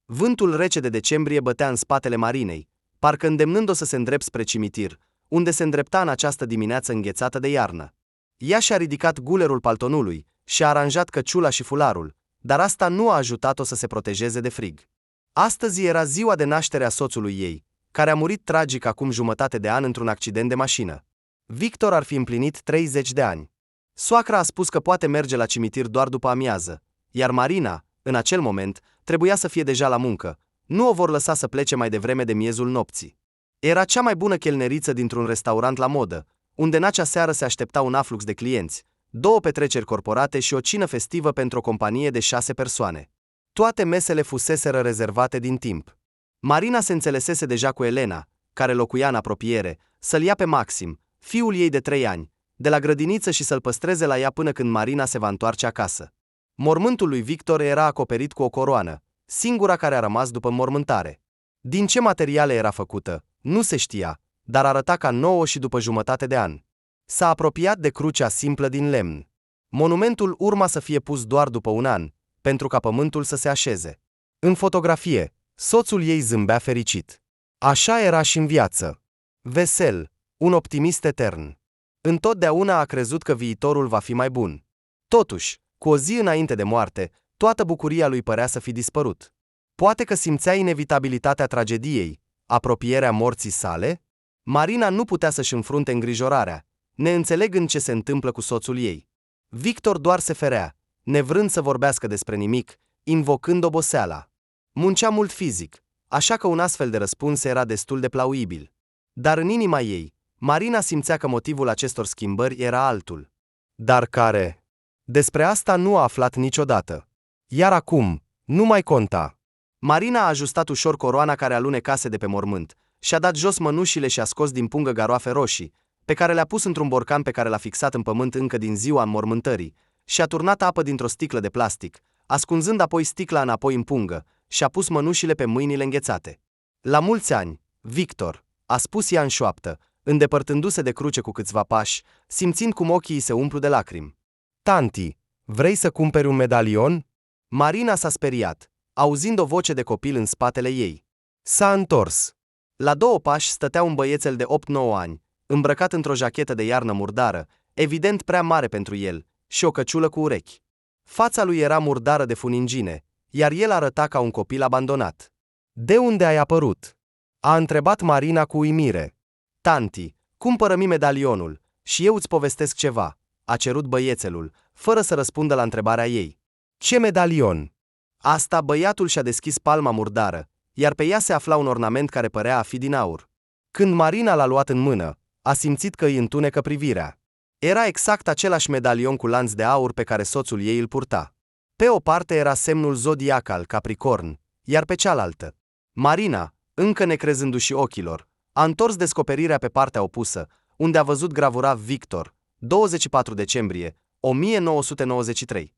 Vântul rece de decembrie bătea în spatele Marinei, parcă îndemnând-o să se îndrepte spre cimitir, unde se îndrepta în această dimineață înghețată de iarnă. Ea și-a ridicat gulerul paltonului și-a aranjat căciula și fularul, dar asta nu a ajutat-o să se protejeze de frig. Astăzi era ziua de naștere a soțului ei, care a murit tragic acum jumătate de an într-un accident de mașină. Victor ar fi împlinit 30 de ani. Soacra a spus că poate merge la cimitir doar după amiază, iar Marina, în acel moment, trebuia să fie deja la muncă. Nu o vor lăsa să plece mai devreme de miezul nopții. Era cea mai bună chelneriță dintr-un restaurant la modă, unde în acea seară se aștepta un aflux de clienți, 2 petreceri corporate și o cină festivă pentru o companie de 6 persoane. Toate mesele fuseseră rezervate din timp. Marina se înțelesese deja cu Elena, care locuia în apropiere, să-l ia pe Maxim, fiul ei de 3 ani, de la grădiniță și să-l păstreze la ea până când Marina se va întoarce acasă. Mormântul lui Victor era acoperit cu o coroană, singura care a rămas după înmormântare. Din ce materiale era făcută, nu se știa, dar arăta ca nouă și după jumătate de an. S-a apropiat de crucea simplă din lemn. Monumentul urma să fie pus doar după un an, pentru ca pământul să se așeze. În fotografie, soțul ei zâmbea fericit. Așa era și în viață. Vesel, un optimist etern. Întotdeauna a crezut că viitorul va fi mai bun. Totuși, cu o zi înainte de moarte, toată bucuria lui părea să fi dispărut. Poate că simțea inevitabilitatea tragediei, apropierea morții sale? Marina nu putea să-și înfrunte îngrijorarea, neînțelegând ce se întâmplă cu soțul ei. Victor doar se ferea, nevrând să vorbească despre nimic, invocând oboseala. Muncea mult fizic, așa că un astfel de răspuns era destul de plauibil. Dar în inima ei, Marina simțea că motivul acestor schimbări era altul. Dar care? Despre asta nu a aflat niciodată. Iar acum, nu mai conta. Marina a ajustat ușor coroana care alunecase de pe mormânt, și-a dat jos mănușile și a scos din pungă garoafe roșii, pe care le-a pus într-un borcan pe care l-a fixat în pământ încă din ziua înmormântării, și a turnat apă dintr-o sticlă de plastic, ascunzând apoi sticla înapoi în pungă, și a pus mănușile pe mâinile înghețate. La mulți ani, Victor, a spus ea în șoaptă, îndepărtându-se de cruce cu câțiva pași, simțind cum ochii îi se umplu de lacrimi. Tanti, vrei să cumperi un medalion? Marina s-a speriat, auzind o voce de copil în spatele ei. S-a întors. La 2 pași stătea un băiețel de 8-9 ani, îmbrăcat într-o jachetă de iarnă murdară, evident prea mare pentru el, și o căciulă cu urechi. Fața lui era murdară de funingine, iar el arăta ca un copil abandonat. De unde ai apărut? A întrebat Marina cu uimire. Tanti, cumpără-mi medalionul, și eu îți povestesc ceva, a cerut băiețelul, fără să răspundă la întrebarea ei. Ce medalion? Asta băiatul și-a deschis palma murdară, iar pe ea se afla un ornament care părea a fi din aur. Când Marina l-a luat în mână, a simțit că îi întunecă privirea. Era exact același medalion cu lanț de aur pe care soțul ei îl purta. Pe o parte era semnul zodiacal Capricorn, iar pe cealaltă. Marina, încă necrezându-și ochilor, a întors descoperirea pe partea opusă, unde a văzut gravurat Victor, 24 decembrie 1993.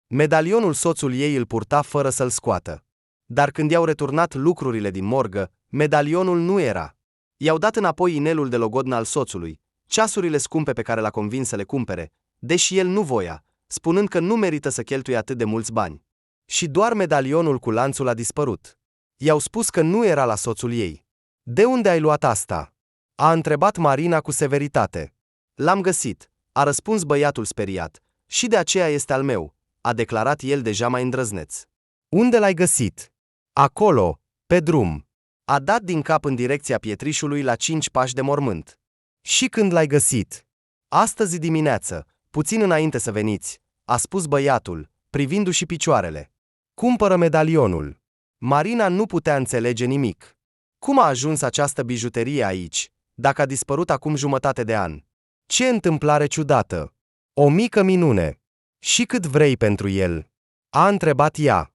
Medalionul soțul ei îl purta fără să-l scoată. Dar când i-au returnat lucrurile din morgă, medalionul nu era. I-au dat înapoi inelul de logodnă al soțului, ceasurile scumpe pe care l-a convins să le cumpere, deși el nu voia, spunând că nu merită să cheltuie atât de mulți bani. Și doar medalionul cu lanțul a dispărut. I-au spus că nu era la soțul ei. De unde ai luat asta? A întrebat Marina cu severitate. L-am găsit, a răspuns băiatul speriat, și de aceea este al meu, a declarat el deja mai îndrăzneț. Unde l-ai găsit? Acolo, pe drum. A dat din cap în direcția pietrișului la 5 pași de mormânt. Și când l-ai găsit? Astăzi dimineață, puțin înainte să veniți, a spus băiatul, privindu-și picioarele. Cumpără medalionul. Marina nu putea înțelege nimic. Cum a ajuns această bijuterie aici, dacă a dispărut acum jumătate de an? Ce întâmplare ciudată! O mică minune. Și cât vrei pentru el? A întrebat ea.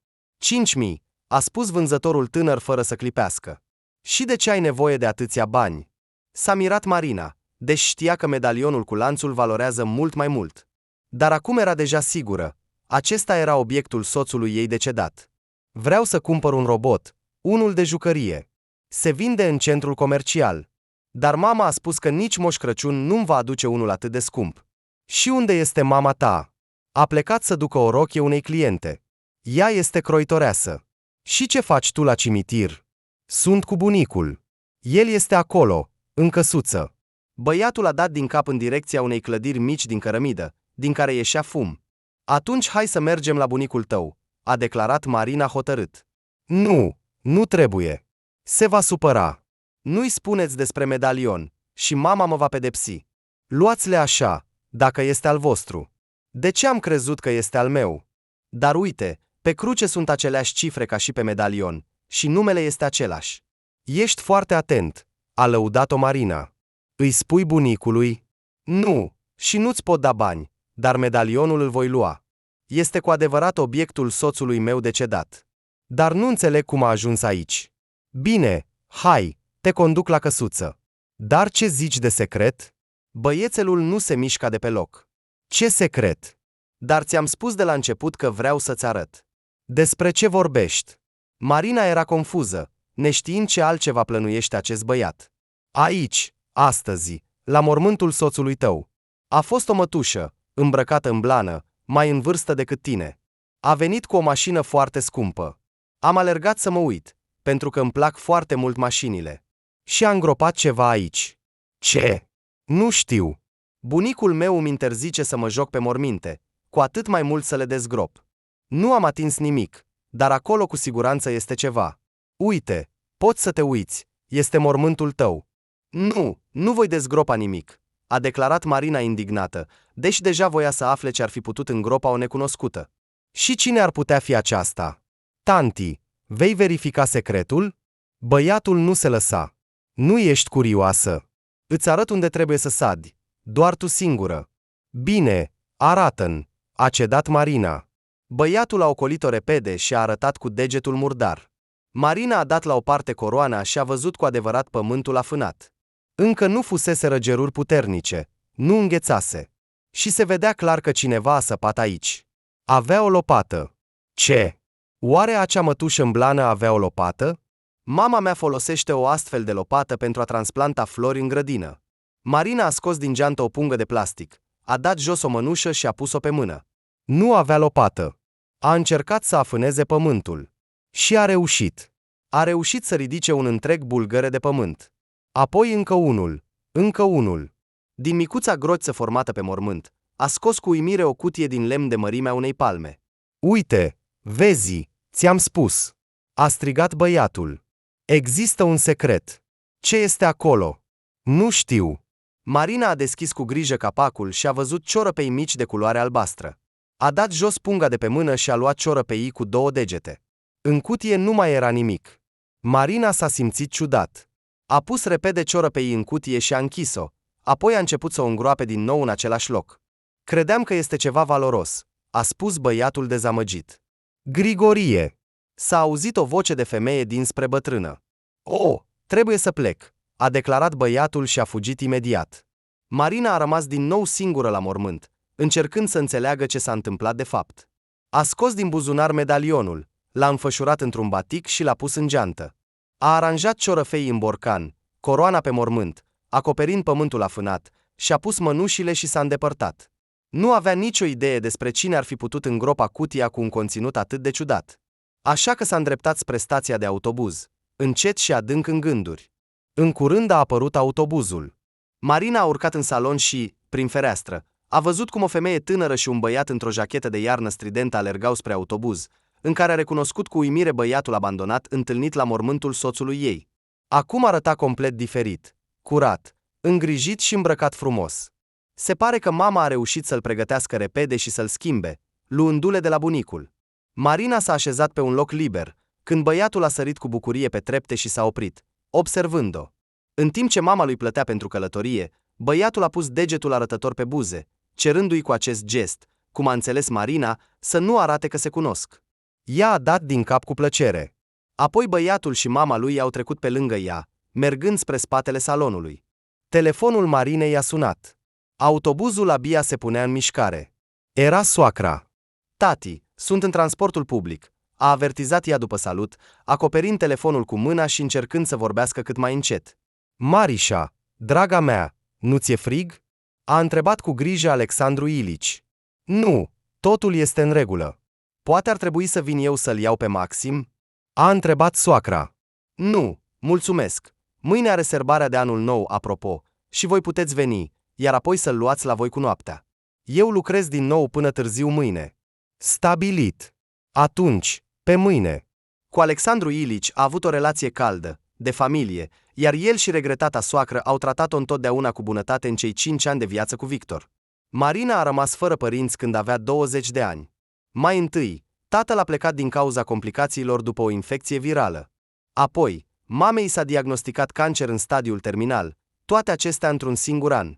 5.000, a spus vânzătorul tânăr fără să clipească. Și de ce ai nevoie de atâția bani? S-a mirat Marina, deși știa că medalionul cu lanțul valorează mult mai mult. Dar acum era deja sigură, acesta era obiectul soțului ei decedat. Vreau să cumpăr un robot, unul de jucărie. Se vinde în centrul comercial. Dar mama a spus că nici Moș Crăciun nu-mi va aduce unul atât de scump. Și unde este mama ta? A plecat să ducă o rochie unei cliente. Ea este croitoreasă. Și ce faci tu la cimitir? Sunt cu bunicul. El este acolo, în căsuță. Băiatul a dat din cap în direcția unei clădiri mici din cărămidă, din care ieșea fum. Atunci hai să mergem la bunicul tău, a declarat Marina hotărât. Nu, nu trebuie. Se va supăra. Nu-i spuneți despre medalion și mama mă va pedepsi. Luați-le așa, dacă este al vostru. De ce am crezut că este al meu? Dar uite, pe cruce sunt aceleași cifre ca și pe medalion și numele este același. Ești foarte atent, a lăudat-o Marina. Îi spui bunicului? Nu, și nu-ți pot da bani, dar medalionul îl voi lua. Este cu adevărat obiectul soțului meu decedat. Dar nu înțeleg cum a ajuns aici. Bine, hai, te conduc la căsuță. Dar ce zici de secret? Băiețelul nu se mișca de pe loc. Ce secret? Dar ți-am spus de la început că vreau să-ți arăt. Despre ce vorbești? Marina era confuză, neștiind ce altceva plănuiește acest băiat. Aici, astăzi, la mormântul soțului tău. A fost o mătușă, îmbrăcată în blană, mai în vârstă decât tine. A venit cu o mașină foarte scumpă. Am alergat să mă uit, pentru că îmi plac foarte mult mașinile. Și a îngropat ceva aici. Ce? Nu știu. Bunicul meu îmi interzice să mă joc pe morminte, cu atât mai mult să le dezgrop. Nu am atins nimic, dar acolo cu siguranță este ceva. Uite, poți să te uiți, este mormântul tău. Nu, nu voi dezgropa nimic, a declarat Marina indignată, deși deja voia să afle ce ar fi putut îngropa o necunoscută. Și cine ar putea fi aceasta? Tanti, vei verifica secretul? Băiatul nu se lăsa. Nu ești curioasă. Îți arăt unde trebuie să sadi, doar tu singură. Bine, arată-mi, a cedat Marina. Băiatul a ocolit-o repede și a arătat cu degetul murdar. Marina a dat la o parte coroana și a văzut cu adevărat pământul afânat. Încă nu fusese răgeruri puternice, nu înghețase. Și se vedea clar că cineva a săpat aici. Avea o lopată. Ce? Oare acea mătușă în blană avea o lopată? Mama mea folosește o astfel de lopată pentru a transplanta flori în grădină. Marina a scos din geantă o pungă de plastic, a dat jos o mănușă și a pus-o pe mână. Nu avea lopată. A încercat să afâneze pământul. Și a reușit. A reușit să ridice un întreg bulgăre de pământ. Apoi încă unul. Din micuța groță formată pe mormânt, a scos cu uimire o cutie din lemn de mărimea unei palme. Uite, vezi, ți-am spus, a strigat băiatul. Există un secret. Ce este acolo? Nu știu. Marina a deschis cu grijă capacul și a văzut ciorăpei mici de culoare albastră. A dat jos punga de pe mână și a luat ciorăpeii cu 2 degete. În cutie nu mai era nimic. Marina s-a simțit ciudat. A pus repede ciorăpeii în cutie și a închis-o, apoi a început să o îngroape din nou în același loc. Credeam că este ceva valoros, a spus băiatul dezamăgit. Grigorie! S-a auzit o voce de femeie dinspre bătrână. Oh, trebuie să plec, a declarat băiatul și a fugit imediat. Marina a rămas din nou singură la mormânt, încercând să înțeleagă ce s-a întâmplat de fapt. A scos din buzunar medalionul, l-a înfășurat într-un batic și l-a pus în geantă. A aranjat ciorăfei în borcan, coroana pe mormânt, acoperind pământul afânat, și-a pus mănușile și s-a îndepărtat. Nu avea nicio idee despre cine ar fi putut îngropa cutia cu un conținut atât de ciudat. Așa că s-a îndreptat spre stația de autobuz, încet și adânc în gânduri. În curând a apărut autobuzul. Marina a urcat în salon și, prin fereastră, a văzut cum o femeie tânără și un băiat într-o jachetă de iarnă stridentă alergau spre autobuz, în care a recunoscut cu uimire băiatul abandonat întâlnit la mormântul soțului ei. Acum arăta complet diferit, curat, îngrijit și îmbrăcat frumos. Se pare că mama a reușit să-l pregătească repede și să-l schimbe, luându-le de la bunicul. Marina s-a așezat pe un loc liber, când băiatul a sărit cu bucurie pe trepte și s-a oprit, observând-o. În timp ce mama lui plătea pentru călătorie, băiatul a pus degetul arătător pe buze, cerându-i cu acest gest, cum a înțeles Marina, să nu arate că se cunosc. Ea a dat din cap cu plăcere. Apoi băiatul și mama lui au trecut pe lângă ea, mergând spre spatele salonului. Telefonul Marinei a sunat. Autobuzul abia se punea în mișcare. Era soacra. Tati, sunt în transportul public, a avertizat ea după salut, acoperind telefonul cu mâna și încercând să vorbească cât mai încet. Marișa, draga mea, nu ți-e frig? A întrebat cu grijă Alexandru Ilici. Nu, totul este în regulă. Poate ar trebui să vin eu să-l iau pe Maxim? A întrebat soacra. Nu, mulțumesc. Mâine are serbarea de anul nou, apropo, și voi puteți veni, iar apoi să-l luați la voi cu noaptea. Eu lucrez din nou până târziu mâine. Stabilit. Atunci, pe mâine. Cu Alexandru Ilici a avut o relație caldă, de familie, iar el și regretata soacră au tratat-o întotdeauna cu bunătate în cei 5 ani de viață cu Victor. Marina a rămas fără părinți când avea 20 de ani. Mai întâi, tatăl a plecat din cauza complicațiilor după o infecție virală. Apoi, mamei s-a diagnosticat cancer în stadiul terminal, toate acestea într-un singur an.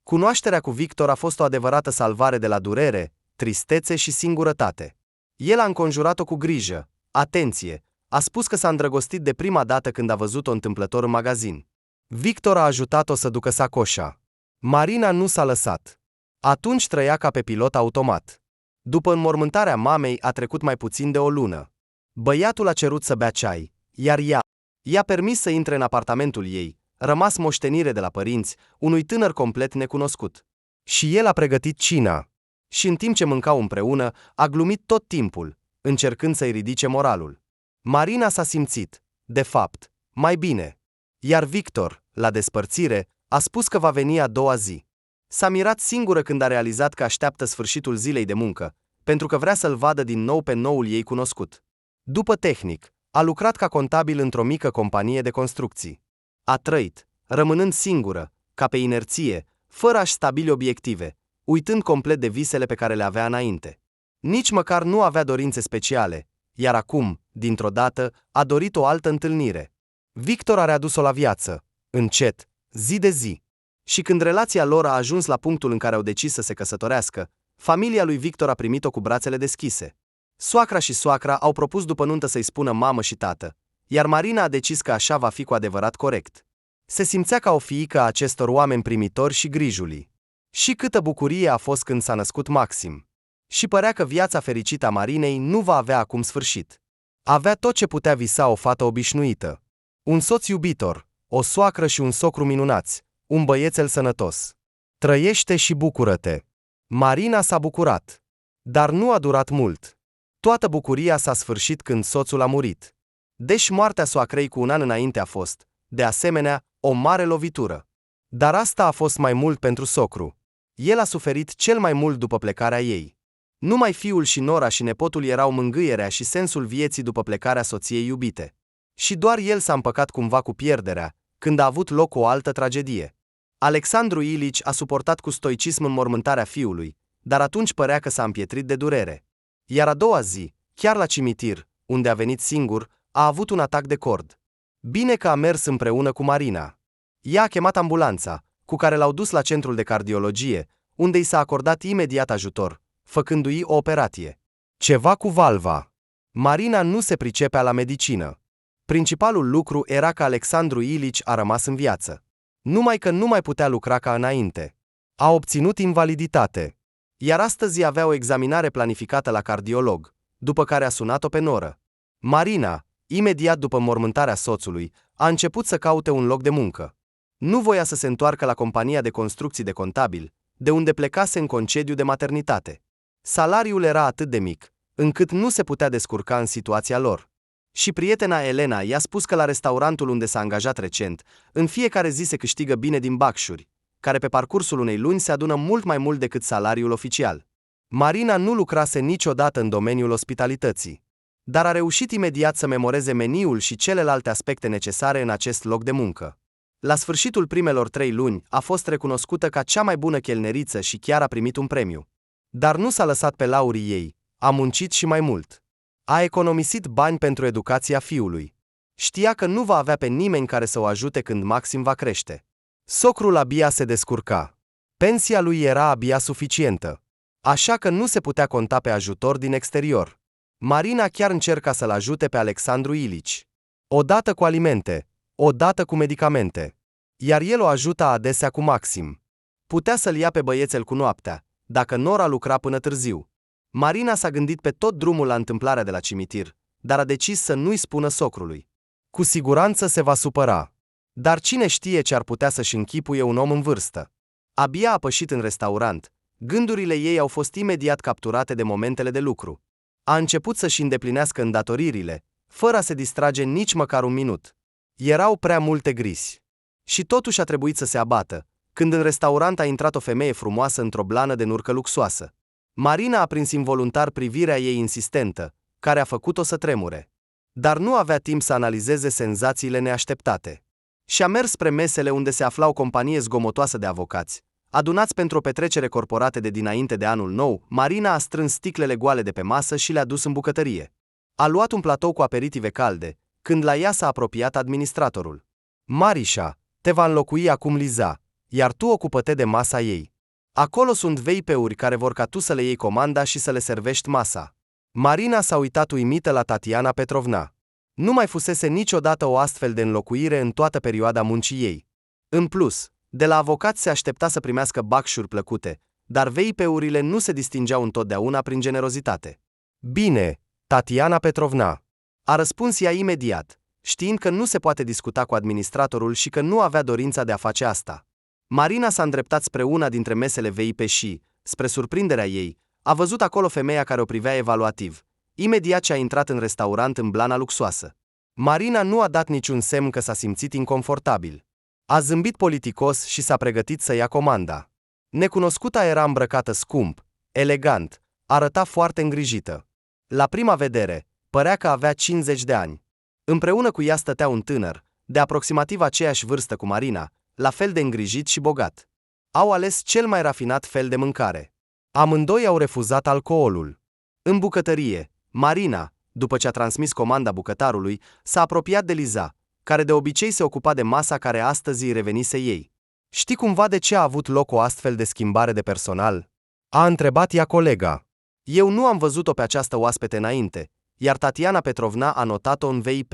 Cunoașterea cu Victor a fost o adevărată salvare de la durere, tristețe și singurătate. El a înconjurat-o cu grijă, atenție, a spus că s-a îndrăgostit de prima dată când a văzut-o întâmplător în magazin. Victor a ajutat-o să ducă sacoșa. Marina nu s-a lăsat. Atunci trăia ca pe pilot automat. După înmormântarea mamei a trecut mai puțin de o lună. Băiatul a cerut să bea ceai, iar ea i-a permis să intre în apartamentul ei, rămas moștenire de la părinți, unui tânăr complet necunoscut. Și el a pregătit cina. Și în timp ce mâncau împreună, a glumit tot timpul, încercând să-i ridice moralul. Marina s-a simțit, de fapt, mai bine. Iar Victor, la despărțire, a spus că va veni a doua zi. S-a mirat singură când a realizat că așteaptă sfârșitul zilei de muncă, pentru că vrea să-l vadă din nou pe noul ei cunoscut. După tehnic, a lucrat ca contabil într-o mică companie de construcții. A trăit, rămânând singură, ca pe inerție, fără a-și stabili obiective, uitând complet de visele pe care le avea înainte. Nici măcar nu avea dorințe speciale, iar acum, dintr-o dată, a dorit o altă întâlnire. Victor a readus-o la viață, încet, zi de zi. Și când relația lor a ajuns la punctul în care au decis să se căsătorească, familia lui Victor a primit-o cu brațele deschise. Soacra și soacra au propus după nuntă să-i spună mamă și tată, iar Marina a decis că așa va fi cu adevărat corect. Se simțea ca o fiică a acestor oameni primitori și grijuli. Și câtă bucurie a fost când s-a născut Maxim. Și părea că viața fericită a Marinei nu va avea acum sfârșit. Avea tot ce putea visa o fată obișnuită. Un soț iubitor, o soacră și un socru minunați, un băiețel sănătos. Trăiește și bucură-te. Marina s-a bucurat. Dar nu a durat mult. Toată bucuria s-a sfârșit când soțul a murit. Deși moartea soacrei cu un an înainte a fost, de asemenea, o mare lovitură. Dar asta a fost mai mult pentru socru. El a suferit cel mai mult după plecarea ei. Numai fiul și nora și nepotul erau mângâierea și sensul vieții după plecarea soției iubite. Și doar el s-a împăcat cumva cu pierderea, când a avut loc o altă tragedie. Alexandru Ilici a suportat cu stoicism înmormântarea fiului, dar atunci părea că s-a împietrit de durere. Iar a doua zi, chiar la cimitir, unde a venit singur, a avut un atac de cord. Bine că a mers împreună cu Marina. Ea a chemat ambulanța, cu care l-au dus la centrul de cardiologie, unde i s-a acordat imediat ajutor, făcându-i o operație. Ceva cu valva. Marina nu se pricepea la medicină. Principalul lucru era că Alexandru Ilici a rămas în viață. Numai că nu mai putea lucra ca înainte. A obținut invaliditate. Iar astăzi avea o examinare planificată la cardiolog, după care a sunat-o pe noră. Marina, imediat după înmormântarea soțului, a început să caute un loc de muncă. Nu voia să se întoarcă la compania de construcții de contabil, de unde plecase în concediu de maternitate. Salariul era atât de mic, încât nu se putea descurca în situația lor. Și prietena Elena i-a spus că la restaurantul unde s-a angajat recent, în fiecare zi se câștigă bine din bacșuri, care pe parcursul unei luni se adună mult mai mult decât salariul oficial. Marina nu lucrase niciodată în domeniul ospitalității, dar a reușit imediat să memoreze meniul și celelalte aspecte necesare în acest loc de muncă. La sfârșitul primelor 3 luni a fost recunoscută ca cea mai bună chelneriță și chiar a primit un premiu. Dar nu s-a lăsat pe laurii ei, a muncit și mai mult. A economisit bani pentru educația fiului. Știa că nu va avea pe nimeni care să o ajute când Maxim va crește. Socrul abia se descurca. Pensia lui era abia suficientă. Așa că nu se putea conta pe ajutor din exterior. Marina chiar încerca să-l ajute pe Alexandru Ilici. Odată cu alimente, odată cu medicamente. Iar el o ajuta adesea cu Maxim. Putea să-l ia pe băiețel cu noaptea, dacă nora lucra până târziu. Marina s-a gândit pe tot drumul la întâmplarea de la cimitir, dar a decis să nu-i spună socrului. Cu siguranță se va supăra. Dar cine știe ce ar putea să-și închipuie un om în vârstă? Abia a pășit în restaurant, gândurile ei au fost imediat capturate de momentele de lucru. A început să-și îndeplinească îndatoririle, fără a se distrage nici măcar un minut. Erau prea multe grisi. Și totuși a trebuit să se abată, când în restaurant a intrat o femeie frumoasă într-o blană de nurcă luxoasă. Marina a prins involuntar privirea ei insistentă, care a făcut-o să tremure. Dar nu avea timp să analizeze senzațiile neașteptate. Și-a mers spre mesele unde se afla o companie zgomotoasă de avocați. Adunați pentru o petrecere corporată de dinainte de anul nou, Marina a strâns sticlele goale de pe masă și le-a dus în bucătărie. A luat un platou cu aperitive calde, când la ea s-a apropiat administratorul. Marișa, te va înlocui acum Liza, iar tu ocupă-te de masa ei. Acolo sunt veipeuri care vor ca tu să le iei comanda și să le servești masa. Marina s-a uitat uimită la Tatiana Petrovna. Nu mai fusese niciodată o astfel de înlocuire în toată perioada muncii ei. În plus, de la avocați se aștepta să primească bacșuri plăcute, dar veipeurile nu se distingeau întotdeauna prin generozitate. Bine, Tatiana Petrovna, a răspuns ea imediat, știind că nu se poate discuta cu administratorul și că nu avea dorința de a face asta. Marina s-a îndreptat spre una dintre mesele VIP și, spre surprinderea ei, a văzut acolo femeia care o privea evaluativ, imediat ce a intrat în restaurant în blana luxoasă. Marina nu a dat niciun semn că s-a simțit inconfortabil. A zâmbit politicos și s-a pregătit să ia comanda. Necunoscuta era îmbrăcată scump, elegant, arăta foarte îngrijită. La prima vedere, părea că avea 50 de ani. Împreună cu ea stătea un tânăr, de aproximativ aceeași vârstă cu Marina, la fel de îngrijit și bogat. Au ales cel mai rafinat fel de mâncare. Amândoi au refuzat alcoolul. În bucătărie, Marina, după ce a transmis comanda bucătarului, s-a apropiat de Liza, care de obicei se ocupa de masa care astăzi îi revenise ei. Știi cumva de ce a avut loc o astfel de schimbare de personal? A întrebat ea colega. Eu nu am văzut-o pe această oaspete înainte, iar Tatiana Petrovna a notat-o în VIP.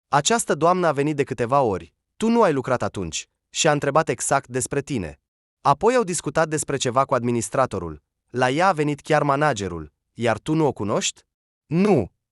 Această doamnă a venit de câteva ori, tu nu ai lucrat atunci, și a întrebat exact despre tine. Apoi au discutat despre ceva cu administratorul. La ea a venit chiar managerul, iar tu nu o cunoști?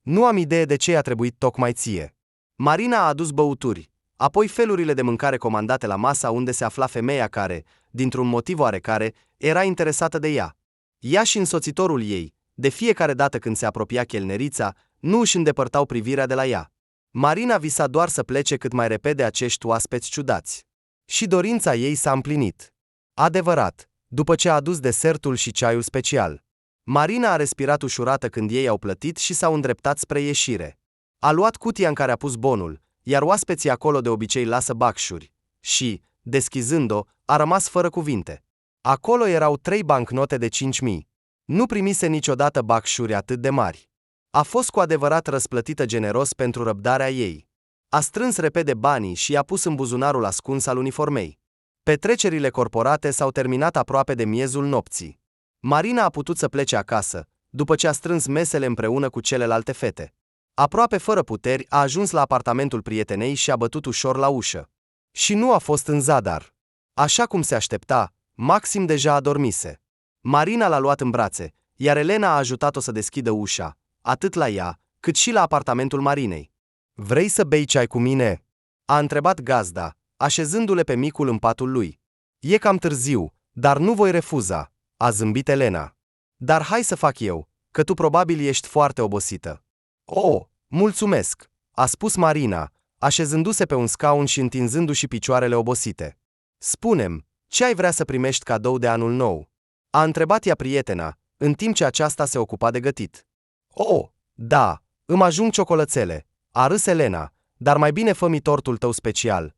Nu am idee de ce a trebuit tocmai ție. Marina a adus băuturi, apoi felurile de mâncare comandate la masa unde se afla femeia care, dintr-un motiv oarecare, era interesată de ea. Ea și însoțitorul ei, de fiecare dată când se apropia chelnerița, nu își îndepărtau privirea de la ea. Marina visa doar să plece cât mai repede acești oaspeți ciudați. Și dorința ei s-a împlinit. Adevărat, după ce a adus desertul și ceaiul special. Marina a respirat ușurată când ei au plătit și s-au îndreptat spre ieșire. A luat cutia în care a pus bonul, iar oaspeții acolo de obicei lasă bacșuri. Și, deschizând-o, a rămas fără cuvinte. Acolo erau 3 bancnote de 5.000. Nu primise niciodată bacșuri atât de mari. A fost cu adevărat răsplătită generos pentru răbdarea ei. A strâns repede banii și i-a pus în buzunarul ascuns al uniformei. Petrecerile corporate s-au terminat aproape de miezul nopții. Marina a putut să plece acasă, după ce a strâns mesele împreună cu celelalte fete. Aproape fără puteri, a ajuns la apartamentul prietenei și a bătut ușor la ușă. Și nu a fost în zadar. Așa cum se aștepta, Maxim deja adormise. Marina l-a luat în brațe, iar Elena a ajutat-o să deschidă ușa, atât la ea, cât și la apartamentul Marinei. Vrei să bei ceai cu mine? A întrebat gazda, așezându-le pe micul în patul lui. E cam târziu, dar nu voi refuza, a zâmbit Elena. Dar hai să fac eu, că tu probabil ești foarte obosită. Oh, mulțumesc, a spus Marina, așezându-se pe un scaun și întinzându-și picioarele obosite. Spune-mi, ce ai vrea să primești cadou de anul nou? A întrebat ea prietena, în timp ce aceasta se ocupa de gătit. Oh, da, îmi ajung ciocolățele, a râs Elena, dar mai bine fă-mi tortul tău special.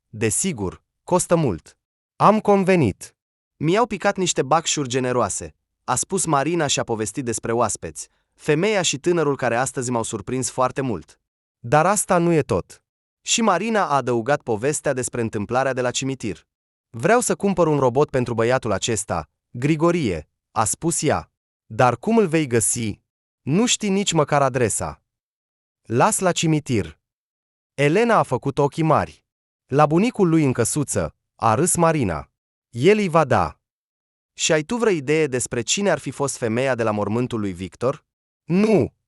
Desigur, costă mult. Am convenit. Mi-au picat niște bacșuri generoase, a spus Marina și a povestit despre oaspeți, femeia și tânărul care astăzi m-au surprins foarte mult. Dar asta nu e tot. Și Marina a adăugat povestea despre întâmplarea de la cimitir. Vreau să cumpăr un robot pentru băiatul acesta, Grigorie, a spus ea. Dar cum îl vei găsi? Nu știi nici măcar adresa. Las la cimitir. Elena a făcut ochii mari. La bunicul lui în căsuță, a râs Marina. El îi va da. Și ai tu vreo idee despre cine ar fi fost femeia de la mormântul lui Victor?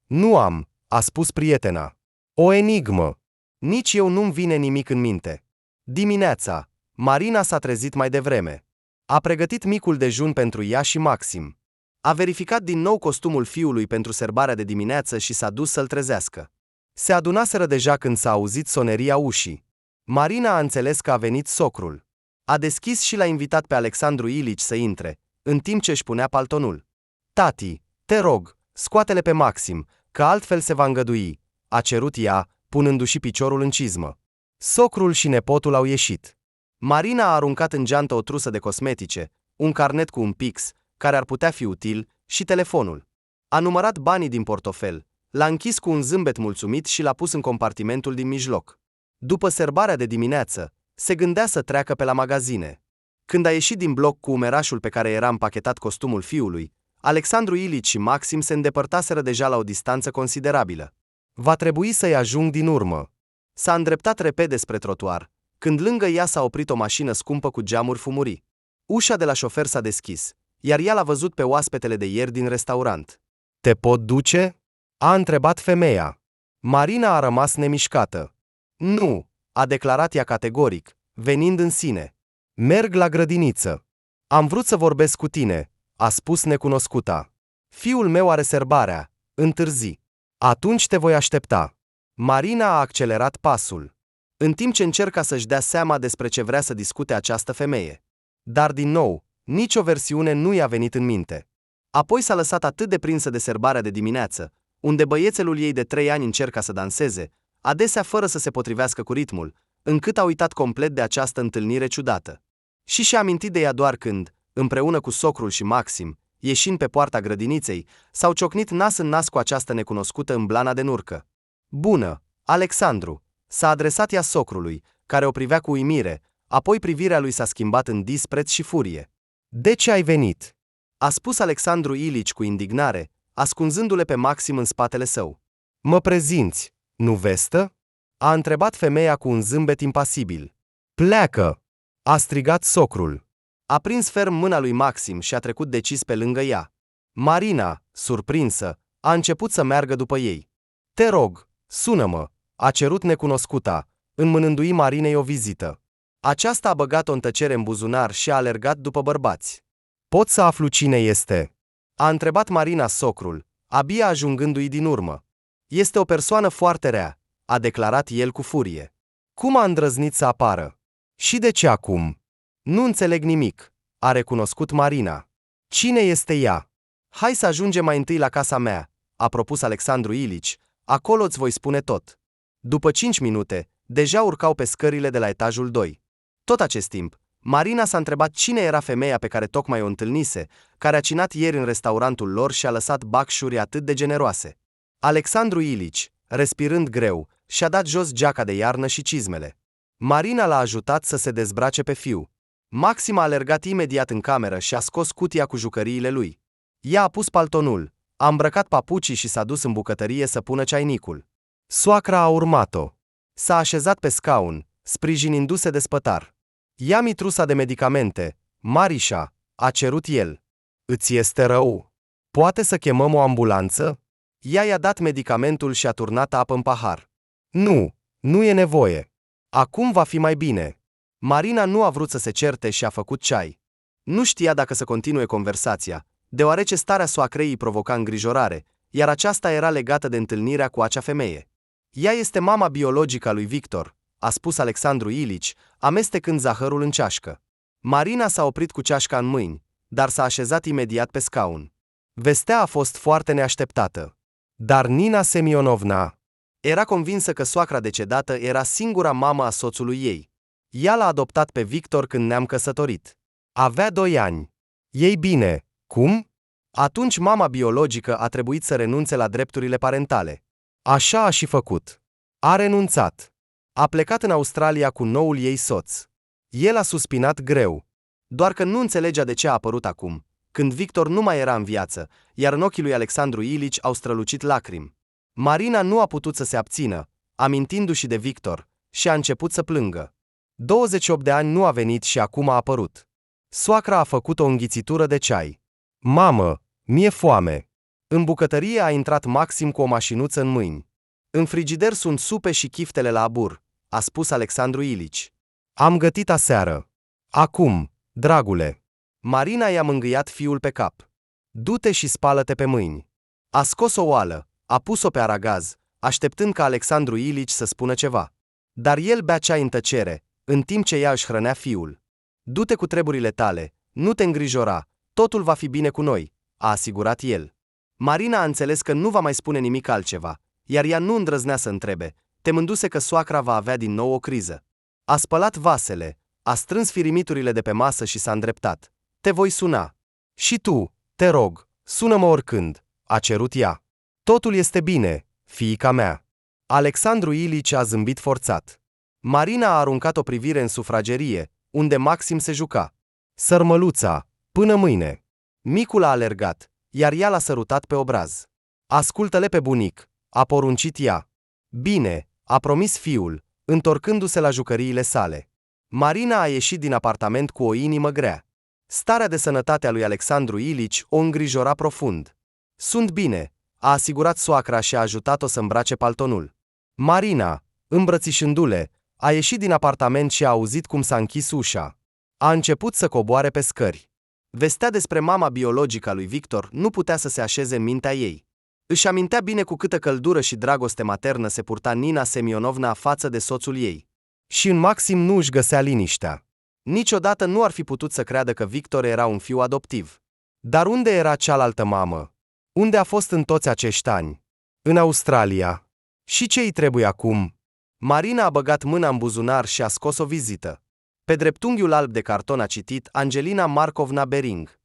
Nu am, a spus prietena. O enigmă. Nici eu nu-mi vine nimic în minte. Dimineața, Marina s-a trezit mai devreme. A pregătit micul dejun pentru ea și Maxim. A verificat din nou costumul fiului pentru serbarea de dimineață și s-a dus să-l trezească. Se adunaseră deja când s-a auzit soneria ușii. Marina a înțeles că a venit socrul. A deschis și l-a invitat pe Alexandru Ilici să intre, în timp ce își punea paltonul. Tati, te rog, scoate-le pe Maxim, că altfel se va îngădui, a cerut ea, punându-și piciorul în cizmă. Socrul și nepotul au ieșit. Marina a aruncat în geantă o trusă de cosmetice, un carnet cu un pix, care ar putea fi util, și telefonul. A numărat banii din portofel, l-a închis cu un zâmbet mulțumit și l-a pus în compartimentul din mijloc. După serbarea de dimineață, se gândea să treacă pe la magazine. Când a ieșit din bloc cu umerașul pe care era împachetat costumul fiului, Alexandru Ilici și Maxim se îndepărtaseră deja la o distanță considerabilă. Va trebui să-i ajung din urmă. S-a îndreptat repede spre trotuar, când lângă ea s-a oprit o mașină scumpă cu geamuri fumurii. Ușa de la șofer s-a deschis, iar ea l-a văzut pe oaspetele de ieri din restaurant. Te pot duce? A întrebat femeia. Marina a rămas nemișcată. Nu, a declarat ea categoric, venind în sine. Merg la grădiniță. Am vrut să vorbesc cu tine, a spus necunoscuta. Fiul meu are serbarea, întârzi. Atunci te voi aștepta. Marina a accelerat pasul, în timp ce încerca să-și dea seama despre ce vrea să discute această femeie. Dar din nou, nicio versiune nu i-a venit în minte. Apoi s-a lăsat atât de prinsă de serbarea de dimineață, unde băiețelul ei de 3 ani încerca să danseze, adesea fără să se potrivească cu ritmul, încât a uitat complet de această întâlnire ciudată. Și și-a amintit de ea doar când, împreună cu socrul și Maxim, ieșind pe poarta grădiniței, s-au ciocnit nas în nas cu această necunoscută în blana de nurcă. Bună, Alexandru, s-a adresat ea socrului, care o privea cu uimire, apoi privirea lui s-a schimbat în dispreț și furie. De ce ai venit? A spus Alexandru Ilici cu indignare, ascunzându-le pe Maxim în spatele său. Mă prezinți, nu vestă? A întrebat femeia cu un zâmbet impasibil. Pleacă! A strigat socrul. A prins ferm mâna lui Maxim și a trecut decis pe lângă ea. Marina, surprinsă, a început să meargă după ei. Te rog, sună-mă, a cerut necunoscuta, înmânându-i Marinei o vizită. Aceasta a băgat-o în tăcere în buzunar și a alergat după bărbați. Pot să aflu cine este? A întrebat Marina socrul, abia ajungându-i din urmă. Este o persoană foarte rea, a declarat el cu furie. Cum a îndrăznit să apară? Și de ce acum? Nu înțeleg nimic, a recunoscut Marina. Cine este ea? Hai să ajungem mai întâi la casa mea, a propus Alexandru Ilici, acolo îți voi spune tot. După 5 minute, deja urcau pe scările de la etajul 2. Tot acest timp, Marina s-a întrebat cine era femeia pe care tocmai o întâlnise, care a cinat ieri în restaurantul lor și a lăsat bacșuri atât de generoase. Alexandru Ilici, respirând greu, și-a dat jos geaca de iarnă și cizmele. Marina l-a ajutat să se dezbrace pe fiu. Maxim a alergat imediat în cameră și a scos cutia cu jucăriile lui. Ea a pus paltonul, a îmbrăcat papucii și s-a dus în bucătărie să pună ceainicul. Soacra a urmat-o. S-a așezat pe scaun, sprijinindu-se de spătar. Ia-mi trusa de medicamente, Marișa, a cerut el. Îți este rău? Poate să chemăm o ambulanță? Ea i-a dat medicamentul și a turnat apă în pahar. Nu, nu e nevoie. Acum va fi mai bine. Marina nu a vrut să se certe și a făcut ceai. Nu știa dacă să continue conversația, deoarece starea soacrei îi provoca îngrijorare, iar aceasta era legată de întâlnirea cu acea femeie. Ea este mama biologică a lui Victor, a spus Alexandru Ilici, amestecând zahărul în ceașcă. Marina s-a oprit cu ceașca în mâini, dar s-a așezat imediat pe scaun. Vestea a fost foarte neașteptată. Dar Nina Semionovna era convinsă că soacra decedată era singura mamă a soțului ei. Ea l-a adoptat pe Victor când ne-am căsătorit. Avea 2 ani. Ei bine, cum? Atunci mama biologică a trebuit să renunțe la drepturile parentale. Așa a și făcut. A renunțat. A plecat în Australia cu noul ei soț. El a suspinat greu. Doar că nu înțelegea de ce a apărut acum, când Victor nu mai era în viață, iar în ochii lui Alexandru Ilici au strălucit lacrimi. Marina nu a putut să se abțină, amintindu-și de Victor, și a început să plângă. 28 de ani nu a venit și acum a apărut. Soacra a făcut o înghițitură de ceai. Mamă, mi-e foame. În bucătărie a intrat Maxim cu o mașinuță în mâini. În frigider sunt supe și chiftele la abur, a spus Alexandru Ilici. Am gătit aseară. Acum, dragule. Marina i-a mângâiat fiul pe cap. Du-te și spală-te pe mâini. A scos o oală, a pus-o pe aragaz, așteptând ca Alexandru Ilici să spună ceva. Dar el bea ceai în tăcere, în timp ce ea își hrănea fiul. Du-te cu treburile tale, nu te îngrijora, totul va fi bine cu noi, a asigurat el. Marina a înțeles că nu va mai spune nimic altceva, iar ea nu îndrăznea să întrebe, temându-se că soacra va avea din nou o criză. A spălat vasele, a strâns firimiturile de pe masă și s-a îndreptat. Te voi suna. Și tu, te rog, sună-mă oricând, a cerut ea. Totul este bine, fiica mea. Alexandru Ilici a zâmbit forțat. Marina a aruncat o privire în sufragerie, unde Maxim se juca. Sărmăluța, până mâine. Micul a alergat, iar ea l-a sărutat pe obraz. Ascultă-le pe bunic, a poruncit ea. Bine, a promis fiul, întorcându-se la jucăriile sale. Marina a ieșit din apartament cu o inimă grea. Starea de sănătate a lui Alexandru Ilici o îngrijora profund. Sunt bine, a asigurat soacra și a ajutat-o să îmbrace paltonul. Marina, îmbrățișându-le, a ieșit din apartament și a auzit cum s-a închis ușa. A început să coboare pe scări. Vestea despre mama biologică a lui Victor nu putea să se așeze în mintea ei. Își amintea bine cu câtă căldură și dragoste maternă se purta Nina Semionovna față de soțul ei. Și în Maxim nu își găsea liniștea. Niciodată nu ar fi putut să creadă că Victor era un fiu adoptiv. Dar unde era cealaltă mamă? Unde a fost în toți acești ani? În Australia. Și ce îi trebuie acum? Marina a băgat mâna în buzunar și a scos o vizită. Pe dreptunghiul alb de carton a citit Angelina Markovna Bering.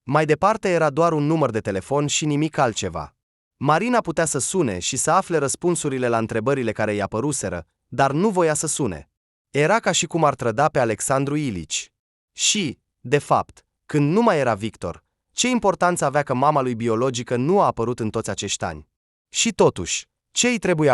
Mai departe era doar un număr de telefon și nimic altceva. Marina putea să sune și să afle răspunsurile la întrebările care i-a păruseră, dar nu voia să sune. Era ca și cum ar trăda pe Alexandru Ilici. Și, de fapt, când nu mai era Victor, ce importanță avea că mama lui biologică nu a apărut în toți acești ani? Și totuși, ce îi trebuie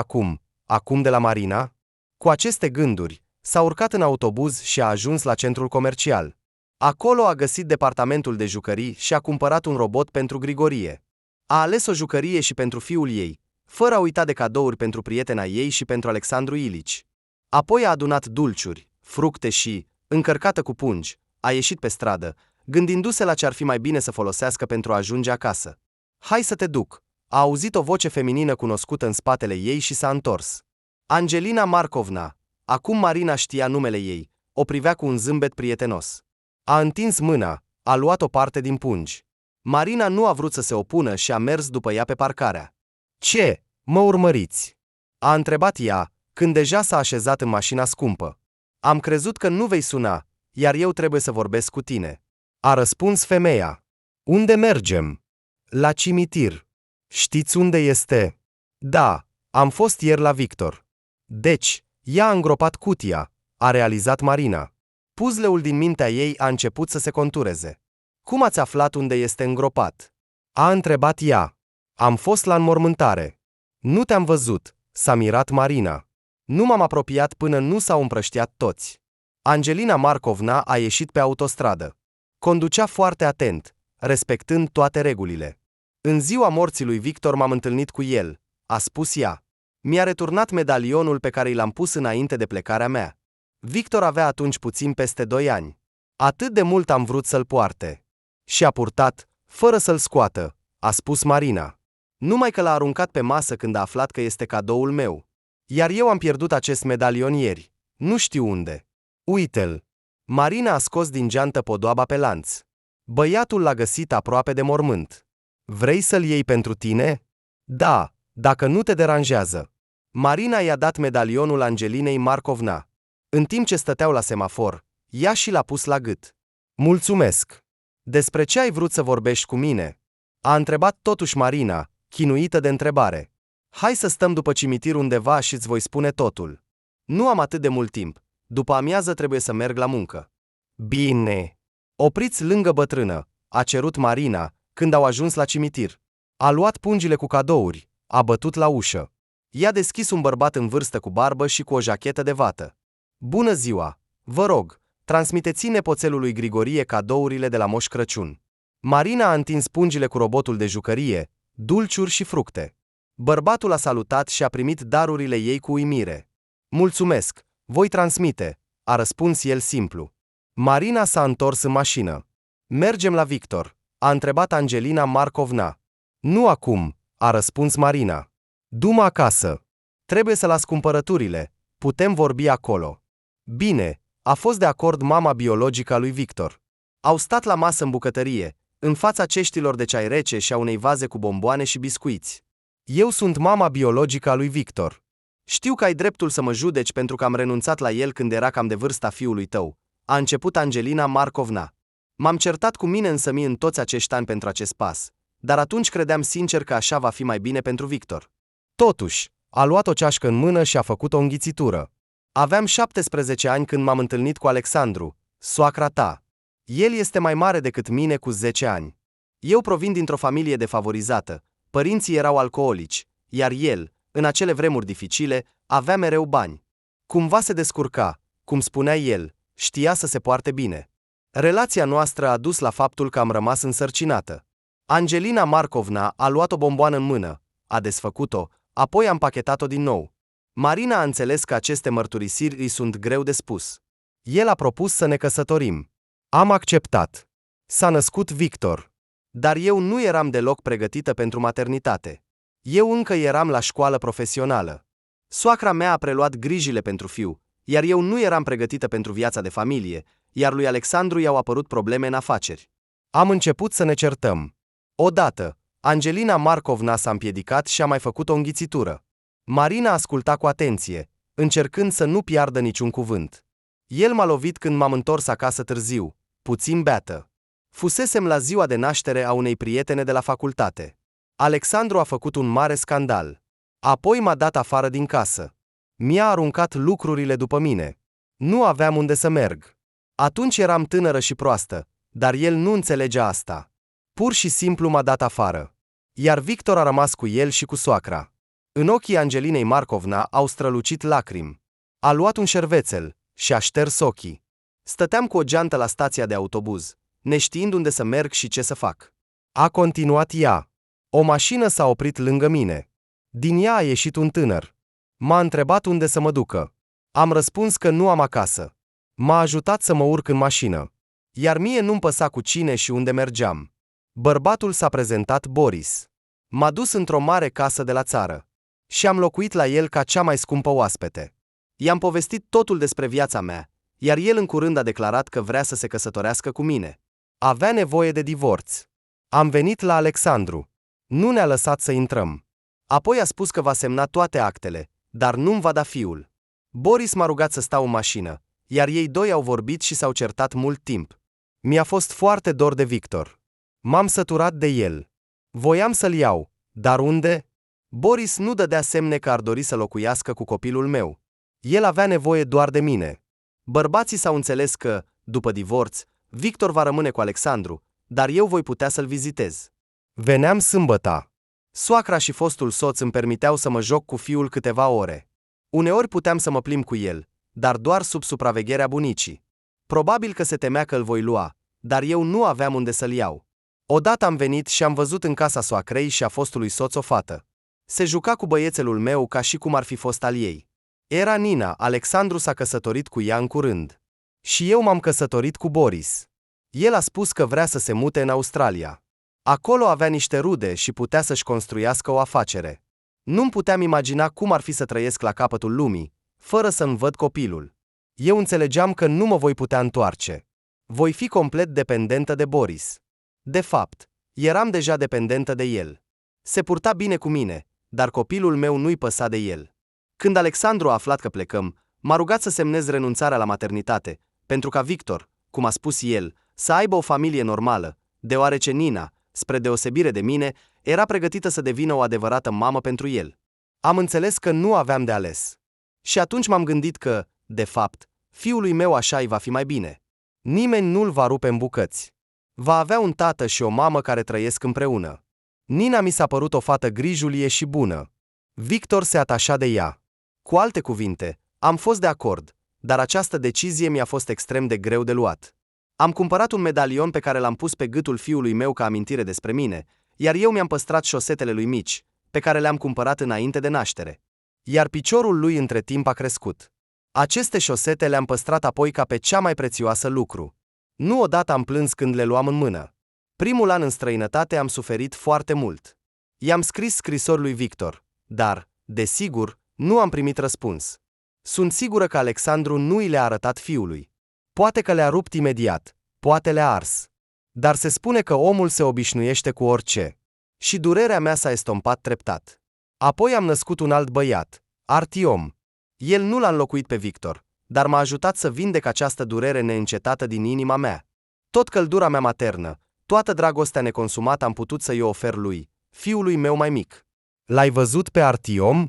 acum de la Marina? Cu aceste gânduri, s-a urcat în autobuz și a ajuns la centrul comercial. Acolo a găsit departamentul de jucării și a cumpărat un robot pentru Grigorie. A ales o jucărie și pentru fiul ei, fără a uita de cadouri pentru prietena ei și pentru Alexandru Ilici. Apoi a adunat dulciuri, fructe și, încărcată cu pungi, a ieșit pe stradă, gândindu-se la ce ar fi mai bine să folosească pentru a ajunge acasă. Hai să te duc, a auzit o voce feminină cunoscută în spatele ei și s-a întors. Angelina Markovna. Acum Marina știa numele ei, o privea cu un zâmbet prietenos. A întins mâna, a luat o parte din pungi. Marina nu a vrut să se opună și a mers după ea pe parcarea. Ce, mă urmăriți? A întrebat ea, când deja s-a așezat în mașina scumpă. Am crezut că nu vei suna, iar eu trebuie să vorbesc cu tine. A răspuns femeia. Unde mergem? La cimitir. Știți unde este? Da, am fost ieri la Victor. Deci, ea a îngropat cutia, a realizat Marina. Puzzle-ul din mintea ei a început să se contureze. Cum ați aflat unde este îngropat? A întrebat ea. Am fost la înmormântare. Nu te-am văzut, s-a mirat Marina. Nu m-am apropiat până nu s-au împrăștiat toți. Angelina Markovna a ieșit pe autostradă. Conducea foarte atent, respectând toate regulile. În ziua morții lui Victor m-am întâlnit cu el, a spus ea. Mi-a returnat medalionul pe care l-am pus înainte de plecarea mea. Victor avea atunci puțin peste 2 ani. Atât de mult am vrut să-l poarte. Și a purtat, fără să-l scoată, a spus Marina. Numai că l-a aruncat pe masă când a aflat că este cadoul meu. Iar eu am pierdut acest medalion ieri. Nu știu unde. Uite-l. Marina a scos din geantă podoaba pe lanț. Băiatul l-a găsit aproape de mormânt. Vrei să-l iei pentru tine? Da, dacă nu te deranjează. Marina i-a dat medalionul Angelinei Markovna. În timp ce stăteau la semafor, ea și l-a pus la gât. Mulțumesc. Despre ce ai vrut să vorbești cu mine? A întrebat totuși Marina, chinuită de întrebare. Hai să stăm după cimitir undeva și îți voi spune totul. Nu am atât de mult timp. După amiază trebuie să merg la muncă. Bine. Opriți lângă bătrână, a cerut Marina, când au ajuns la cimitir. A luat pungile cu cadouri, a bătut la ușă. I-a deschis un bărbat în vârstă cu barbă și cu o jachetă de vată. Bună ziua! Vă rog, transmiteți nepoțelului Grigorie cadourile de la Moș Crăciun. Marina a întins pungile cu robotul de jucărie, dulciuri și fructe. Bărbatul a salutat și a primit darurile ei cu uimire. Mulțumesc, voi transmite, a răspuns el simplu. Marina s-a întors în mașină. Mergem la Victor, a întrebat Angelina Markovna. Nu acum, a răspuns Marina. Du-mă acasă. Trebuie să las cumpărăturile. Putem vorbi acolo. Bine, a fost de acord mama biologică a lui Victor. Au stat la masă în bucătărie, în fața ceștilor de ceai rece și a unei vaze cu bomboane și biscuiți. Eu sunt mama biologică a lui Victor. Știu că ai dreptul să mă judeci pentru că am renunțat la el când era cam de vârsta fiului tău, a început Angelina Markovna. M-am certat cu mine însămi în toți acești ani pentru acest pas, dar atunci credeam sincer că așa va fi mai bine pentru Victor. Totuși, a luat o ceașcă în mână și a făcut o înghițitură. Aveam 17 ani când m-am întâlnit cu Alexandru, soacra ta. El este mai mare decât mine cu 10 ani. Eu provin dintr-o familie defavorizată, părinții erau alcoolici, iar el, în acele vremuri dificile, avea mereu bani. Cumva se descurca, cum spunea el, știa să se poarte bine. Relația noastră a dus la faptul că am rămas însărcinată. Angelina Markovna a luat o bomboană în mână, a desfăcut-o, apoi a împachetat-o din nou. Marina a înțeles că aceste mărturisiri îi sunt greu de spus. El a propus să ne căsătorim. Am acceptat. S-a născut Victor. Dar eu nu eram deloc pregătită pentru maternitate. Eu încă eram la școală profesională. Soacra mea a preluat grijile pentru fiu, iar eu nu eram pregătită pentru viața de familie, iar lui Alexandru i-au apărut probleme în afaceri. Am început să ne certăm. Odată, Angelina Markovna s-a împiedicat și a mai făcut o înghițitură. Marina asculta cu atenție, încercând să nu piardă niciun cuvânt. El m-a lovit când m-am întors acasă târziu, puțin beată. Fusesem la ziua de naștere a unei prietene de la facultate. Alexandru a făcut un mare scandal. Apoi m-a dat afară din casă. Mi-a aruncat lucrurile după mine. Nu aveam unde să merg. Atunci eram tânără și proastă, dar el nu înțelegea asta. Pur și simplu m-a dat afară. Iar Victor a rămas cu el și cu soacra. În ochii Angelinei Markovna au strălucit lacrimi. A luat un șervețel și a șters ochii. Stăteam cu o geantă la stația de autobuz, neștiind unde să merg și ce să fac. A continuat ea. O mașină s-a oprit lângă mine. Din ea a ieșit un tânăr. M-a întrebat unde să mă ducă. Am răspuns că nu am acasă. M-a ajutat să mă urc în mașină. Iar mie nu-mi păsa cu cine și unde mergeam. Bărbatul s-a prezentat Boris. M-a dus într-o mare casă de la țară. Și am locuit la el ca cea mai scumpă oaspete. I-am povestit totul despre viața mea, iar el în curând a declarat că vrea să se căsătorească cu mine. Avea nevoie de divorț. Am venit la Alexandru. Nu ne-a lăsat să intrăm. Apoi a spus că va semna toate actele, dar nu-mi va da fiul. Boris m-a rugat să stau în mașină, iar ei doi au vorbit și s-au certat mult timp. Mi-a fost foarte dor de Victor. M-am săturat de el. Voiam să-l iau, dar unde? Boris nu dădea semne că ar dori să locuiască cu copilul meu. El avea nevoie doar de mine. Bărbații s-au înțeles că, după divorț, Victor va rămâne cu Alexandru, dar eu voi putea să-l vizitez. Veneam sâmbăta. Soacra și fostul soț îmi permiteau să mă joc cu fiul câteva ore. Uneori puteam să mă plimb cu el, dar doar sub supravegherea bunicii. Probabil că se temea că îl voi lua, dar eu nu aveam unde să-l iau. Odată am venit și am văzut în casa soacrei și a fostului soț o fată. Se juca cu băiețelul meu ca și cum ar fi fost al ei. Era Nina, Alexandru s-a căsătorit cu ea în curând. Și eu m-am căsătorit cu Boris. El a spus că vrea să se mute în Australia. Acolo avea niște rude și putea să-și construiască o afacere. Nu-mi puteam imagina cum ar fi să trăiesc la capătul lumii, fără să-mi văd copilul. Eu înțelegeam că nu mă voi putea întoarce. Voi fi complet dependentă de Boris. De fapt, eram deja dependentă de el. Se purta bine cu mine, dar copilul meu nu-i păsa de el. Când Alexandru a aflat că plecăm, m-a rugat să semnez renunțarea la maternitate, pentru ca Victor, cum a spus el, să aibă o familie normală, deoarece Nina, spre deosebire de mine, era pregătită să devină o adevărată mamă pentru el. Am înțeles că nu aveam de ales. Și atunci m-am gândit că, de fapt, fiului meu așa îi va fi mai bine. Nimeni nu-l va rupe în bucăți. Va avea un tată și o mamă care trăiesc împreună. Nina mi s-a părut o fată grijulie și bună. Victor se atașa de ea. Cu alte cuvinte, am fost de acord, dar această decizie mi-a fost extrem de greu de luat. Am cumpărat un medalion pe care l-am pus pe gâtul fiului meu ca amintire despre mine, iar eu mi-am păstrat șosetele lui mici, pe care le-am cumpărat înainte de naștere. Iar piciorul lui între timp a crescut. Aceste șosete le-am păstrat apoi ca pe cea mai prețioasă lucru. Nu odată am plâns când le luam în mână. Primul an în străinătate am suferit foarte mult. I-am scris scrisori lui Victor, dar, desigur, nu am primit răspuns. Sunt sigură că Alexandru nu i le-a arătat fiului. Poate că le-a rupt imediat, poate le-a ars. Dar se spune că omul se obișnuiește cu orice. Și durerea mea s-a estompat treptat. Apoi am născut un alt băiat, Artiom. El nu l-a înlocuit pe Victor, dar m-a ajutat să vindec această durere neîncetată din inima mea. Tot căldura mea maternă, toată dragostea neconsumată am putut să-i o ofer lui, fiului meu mai mic. L-ai văzut pe Artiom?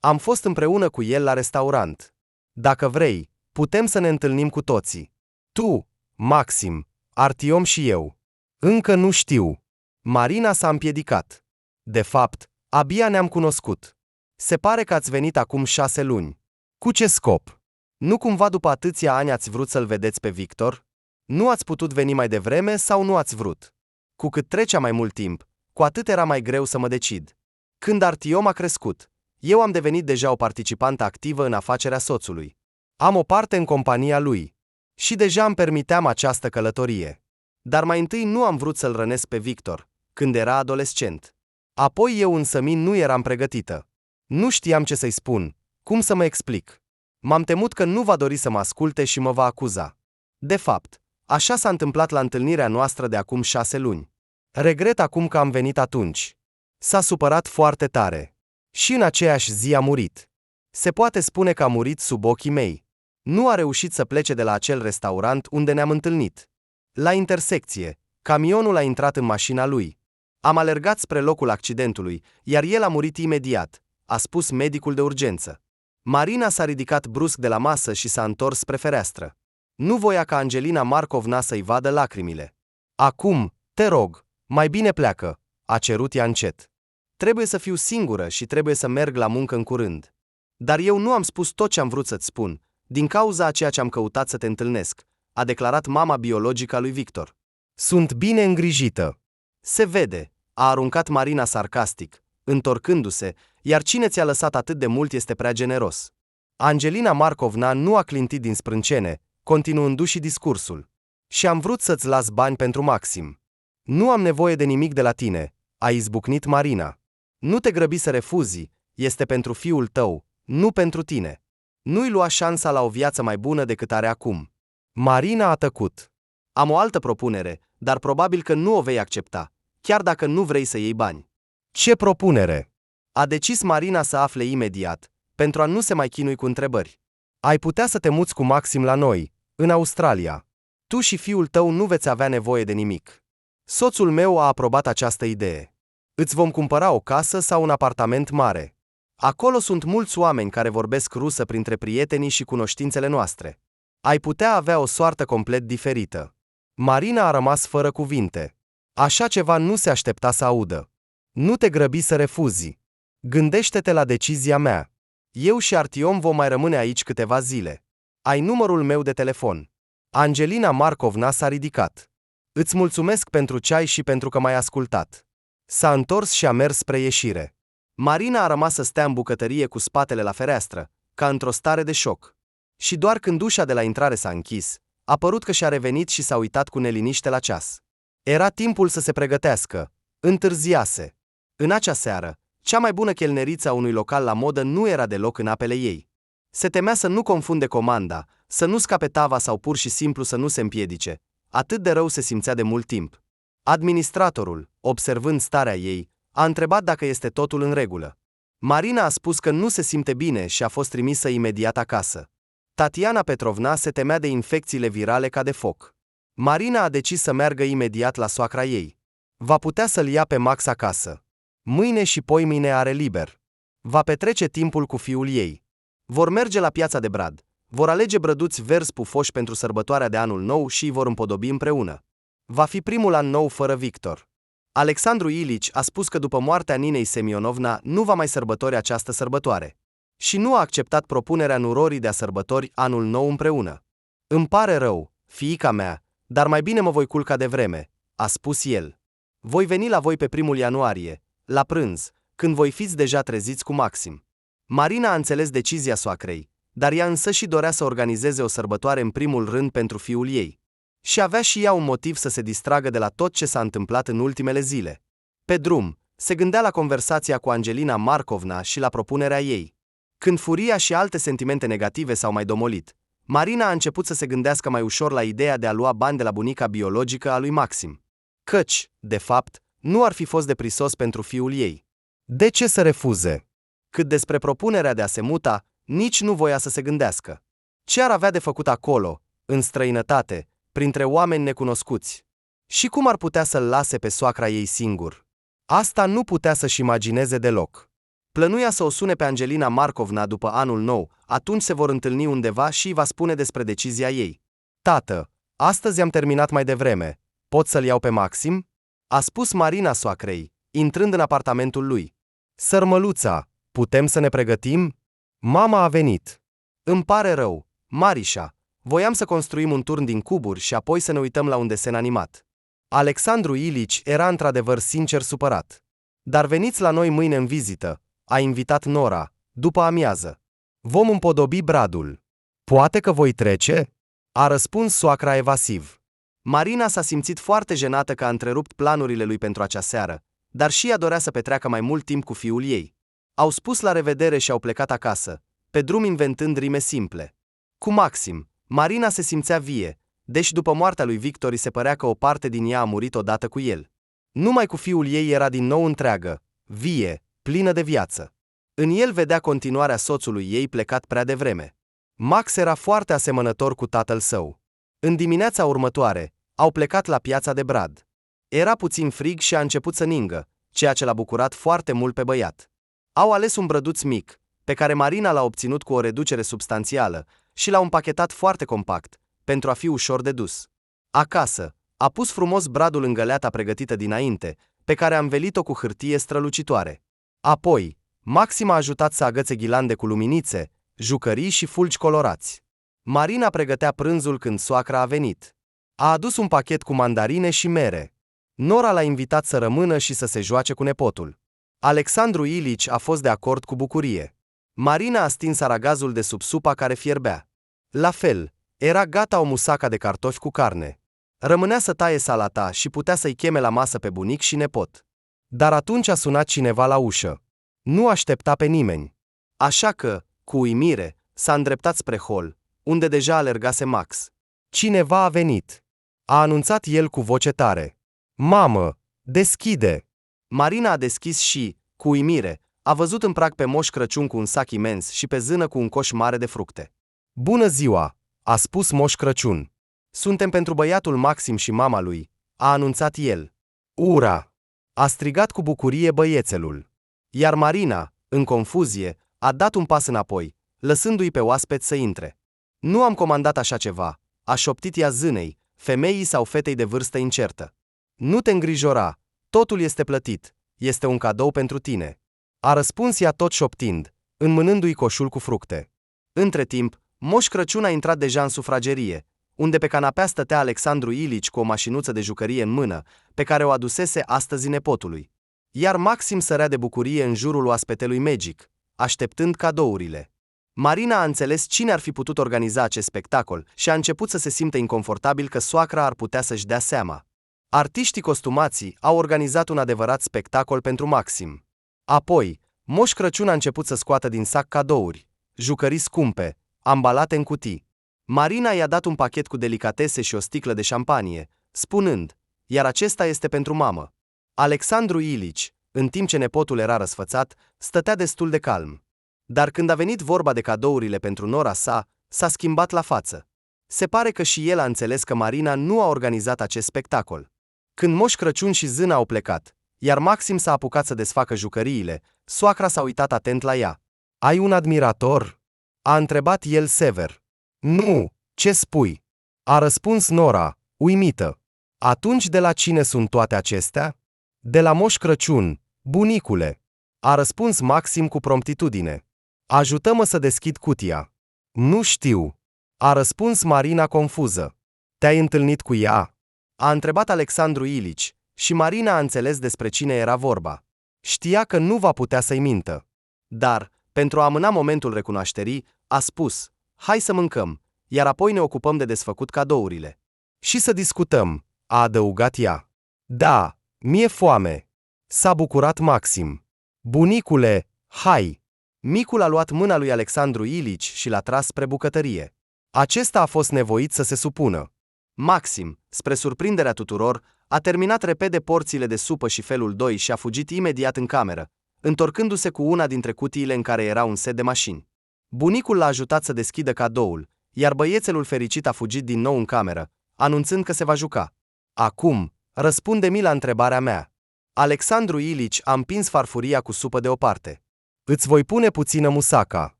Am fost împreună cu el la restaurant. Dacă vrei, putem să ne întâlnim cu toții. Tu, Maxim, Artiom și eu. Încă nu știu. Marina s-a împiedicat. De fapt, abia ne-am cunoscut. Se pare că ați venit acum 6 luni. Cu ce scop? Nu cumva după atâția ani ați vrut să-l vedeți pe Victor? Nu ați putut veni mai devreme sau nu ați vrut? Cu cât trecea mai mult timp, cu atât era mai greu să mă decid. Când Artiom a crescut, eu am devenit deja o participantă activă în afacerea soțului. Am o parte în compania lui. Și deja îmi permiteam această călătorie. Dar mai întâi nu am vrut să-l rănesc pe Victor, când era adolescent. Apoi eu însămi nu eram pregătită. Nu știam ce să-i spun, cum să mă explic. M-am temut că nu va dori să mă asculte și mă va acuza. De fapt, așa s-a întâmplat la întâlnirea noastră de acum 6 luni. Regret acum că am venit atunci. S-a supărat foarte tare. Și în aceeași zi a murit. Se poate spune că a murit sub ochii mei. Nu a reușit să plece de la acel restaurant unde ne-am întâlnit. La intersecție, camionul a intrat în mașina lui. Am alergat spre locul accidentului, iar el a murit imediat, a spus medicul de urgență. Marina s-a ridicat brusc de la masă și s-a întors spre fereastră. Nu voia ca Angelina Markovna să-i vadă lacrimile. Acum, te rog, mai bine pleacă, a cerut ea încet. Trebuie să fiu singură și trebuie să merg la muncă în curând. Dar eu nu am spus tot ce am vrut să-ți spun, din cauza a ceea ce am căutat să te întâlnesc, a declarat mama biologică a lui Victor. Sunt bine îngrijită. Se vede, a aruncat Marina sarcastic, întorcându-se, iar cine ți-a lăsat atât de mult este prea generos. Angelina Markovna nu a clintit din sprâncene, continuându-și discursul. Și am vrut să-ți las bani pentru Maxim. Nu am nevoie de nimic de la tine, a izbucnit Marina. Nu te grăbi să refuzi, este pentru fiul tău, nu pentru tine. Nu-i lua șansa la o viață mai bună decât are acum. Marina a tăcut. Am o altă propunere, dar probabil că nu o vei accepta, chiar dacă nu vrei să iei bani. Ce propunere? A decis Marina să afle imediat, pentru a nu se mai chinui cu întrebări. Ai putea să te muți cu Maxim la noi, în Australia. Tu și fiul tău nu veți avea nevoie de nimic. Soțul meu a aprobat această idee. Îți vom cumpăra o casă sau un apartament mare. Acolo sunt mulți oameni care vorbesc rusă printre prietenii și cunoștințele noastre. Ai putea avea o soartă complet diferită. Marina a rămas fără cuvinte. Așa ceva nu se aștepta să audă. Nu te grăbi să refuzi. Gândește-te la decizia mea. Eu și Artiom vom mai rămâne aici câteva zile. Ai numărul meu de telefon. Angelina Markovna s-a ridicat. Îți mulțumesc pentru ceai și pentru că m-ai ascultat. S-a întors și a mers spre ieșire. Marina a rămas să stea în bucătărie cu spatele la fereastră, ca într-o stare de șoc. Și doar când ușa de la intrare s-a închis, a părut că și-a revenit și s-a uitat cu neliniște la ceas. Era timpul să se pregătească. Întârziase. În acea seară, cea mai bună chelneriță a unui local la modă nu era deloc în apele ei. Se temea să nu confunde comanda, să nu scape tava sau pur și simplu să nu se împiedice. Atât de rău se simțea de mult timp. Administratorul, observând starea ei, a întrebat dacă este totul în regulă. Marina a spus că nu se simte bine și a fost trimisă imediat acasă. Tatiana Petrovna se temea de infecțiile virale ca de foc. Marina a decis să meargă imediat la soacra ei. Va putea să-l ia pe Max acasă. Mâine și poimâine are liber. Va petrece timpul cu fiul ei. Vor merge la piața de brad. Vor alege brăduți verzi pufoși pentru sărbătoarea de anul nou și îi vor împodobi împreună. Va fi primul an nou fără Victor. Alexandru Ilici a spus că după moartea Ninei Semionovna nu va mai sărbători această sărbătoare. Și nu a acceptat propunerea nurorii de a sărbători anul nou împreună. Îmi pare rău, fiica mea, dar mai bine mă voi culca de vreme, a spus el. Voi veni la voi pe 1 ianuarie, la prânz, când voi fiți deja treziți cu Maxim. Marina a înțeles decizia soacrei, dar ea însă și dorea să organizeze o sărbătoare în primul rând pentru fiul ei. Și avea și ea un motiv să se distragă de la tot ce s-a întâmplat în ultimele zile. Pe drum, Se gândea la conversația cu Angelina Markovna și la propunerea ei. Când furia și alte sentimente negative s-au mai domolit, Marina a început să se gândească mai ușor la ideea de a lua bani de la bunica biologică a lui Maxim. Căci, de fapt, nu ar fi fost de prisos pentru fiul ei. De ce să refuze? Cât despre propunerea de a se muta, nici nu voia să se gândească. Ce ar avea de făcut acolo, în străinătate, printre oameni necunoscuți? Și cum ar putea să-l lase pe soacra ei singur? Asta nu putea să-și imagineze deloc. Plănuia să o sune pe Angelina Markovna după anul nou, atunci se vor întâlni undeva și îi va spune despre decizia ei. Tată, astăzi am terminat mai devreme. Pot să-l iau pe Maxim? A spus Marina soacrei, intrând în apartamentul lui. Sărmăluța, putem să ne pregătim? Mama a venit. Îmi pare rău, Marișa. Voiam să construim un turn din cuburi și apoi să ne uităm la un desen animat. Alexandru Ilici era într-adevăr sincer supărat. Dar veniți la noi mâine în vizită, a invitat Nora, după amiază. Vom împodobi bradul. Poate că voi trece? A răspuns soacra evasiv. Marina s-a simțit foarte jenată că a întrerupt planurile lui pentru acea seară, dar și ea dorea să petreacă mai mult timp cu fiul ei. Au spus la revedere și au plecat acasă, pe drum inventând rime simple. Cu Maxim, Marina se simțea vie, deși după moartea lui Victor îi se părea că o parte din ea a murit odată cu el. Numai cu fiul ei era din nou întreagă, vie, plină de viață. În el vedea continuarea soțului ei plecat prea devreme. Max era foarte asemănător cu tatăl său. În dimineața următoare, au plecat la piața de brad. Era puțin frig și a început să ningă, ceea ce l-a bucurat foarte mult pe băiat. Au ales un brăduț mic, pe care Marina l-a obținut cu o reducere substanțială, și l-a împachetat foarte compact, pentru a fi ușor de dus. Acasă, a pus frumos bradul în găleata pregătită dinainte, pe care a învelit-o cu hârtie strălucitoare. Apoi, Maxim a ajutat să agățe ghilande cu luminițe, jucării și fulgi colorați. Marina pregătea prânzul când soacra a venit. A adus un pachet cu mandarine și mere. Nora l-a invitat să rămână și să se joace cu nepotul. Alexandru Ilici a fost de acord cu bucurie. Marina a stins aragazul de sub supa care fierbea. La fel, era gata o musaca de cartofi cu carne. Rămânea să taie salata și putea să-i cheme la masă pe bunic și nepot. Dar atunci a sunat cineva la ușă. Nu aștepta pe nimeni. Așa că, cu uimire, s-a îndreptat spre hol, unde deja alergase Max. Cineva a venit. A anunțat el cu voce tare. Mamă, deschide! Marina a deschis și, cu uimire, a văzut în prag pe Moș Crăciun cu un sac imens și pe zână cu un coș mare de fructe. Bună ziua, a spus Moș Crăciun. Suntem pentru băiatul Maxim și mama lui, a anunțat el. Ura! A strigat cu bucurie băiețelul. Iar Marina, în confuzie, a dat un pas înapoi, lăsându-i pe oaspeți să intre. Nu am comandat așa ceva, a șoptit ea zânei, femeii sau fetei de vârstă incertă. Nu te îngrijora, totul este plătit, este un cadou pentru tine. A răspuns ea tot șoptind, înmânându-i coșul cu fructe. Între timp, Moș Crăciun a intrat deja în sufragerie, unde pe canapea stătea Alexandru Ilici cu o mașinuță de jucărie în mână, pe care o adusese astăzi nepotului. Iar Maxim sărea de bucurie în jurul oaspetelui Magic, așteptând cadourile. Marina a înțeles cine ar fi putut organiza acest spectacol și a început să se simtă inconfortabil că soacra ar putea să-și dea seama. Artiștii costumații au organizat un adevărat spectacol pentru Maxim. Apoi, Moș Crăciun a început să scoată din sac cadouri, jucării scumpe, ambalate în cutii. Marina i-a dat un pachet cu delicatese și o sticlă de șampanie, spunând, iar acesta este pentru mamă. Alexandru Ilici, în timp ce nepotul era răsfățat, stătea destul de calm. Dar când a venit vorba de cadourile pentru nora sa, s-a schimbat la față. Se pare că și el a înțeles că Marina nu a organizat acest spectacol. Când Moș Crăciun și zâna au plecat, iar Maxim s-a apucat să desfacă jucăriile, soacra s-a uitat atent la ea. Ai un admirator? A întrebat el sever. Nu, ce spui? A răspuns Nora, uimită. Atunci de la cine sunt toate acestea? De la Moș Crăciun, bunicule. A răspuns Maxim cu promptitudine. Ajută-mă să deschid cutia. Nu știu. A răspuns Marina confuză. Te-ai întâlnit cu ea? A întrebat Alexandru Ilici, și Marina a înțeles despre cine era vorba. Știa că nu va putea să-i mintă. Dar, pentru a amâna momentul recunoașterii, a spus, hai să mâncăm, iar apoi ne ocupăm de desfăcut cadourile. Și să discutăm, a adăugat ea. Da, mi-e foame. S-a bucurat Maxim. Bunicule, hai! Micul a luat mâna lui Alexandru Ilici și l-a tras spre bucătărie. Acesta a fost nevoit să se supună. Maxim, spre surprinderea tuturor, a terminat repede porțiile de supă și felul 2 și a fugit imediat în cameră, întorcându-se cu una dintre cutiile în care era un set de mașini. Bunicul l-a ajutat să deschidă cadoul, iar băiețelul fericit a fugit din nou în cameră, anunțând că se va juca. Acum, răspunde-mi la întrebarea mea. Alexandru Ilici a împins farfuria cu supă deoparte. Îți voi pune puțină musaca.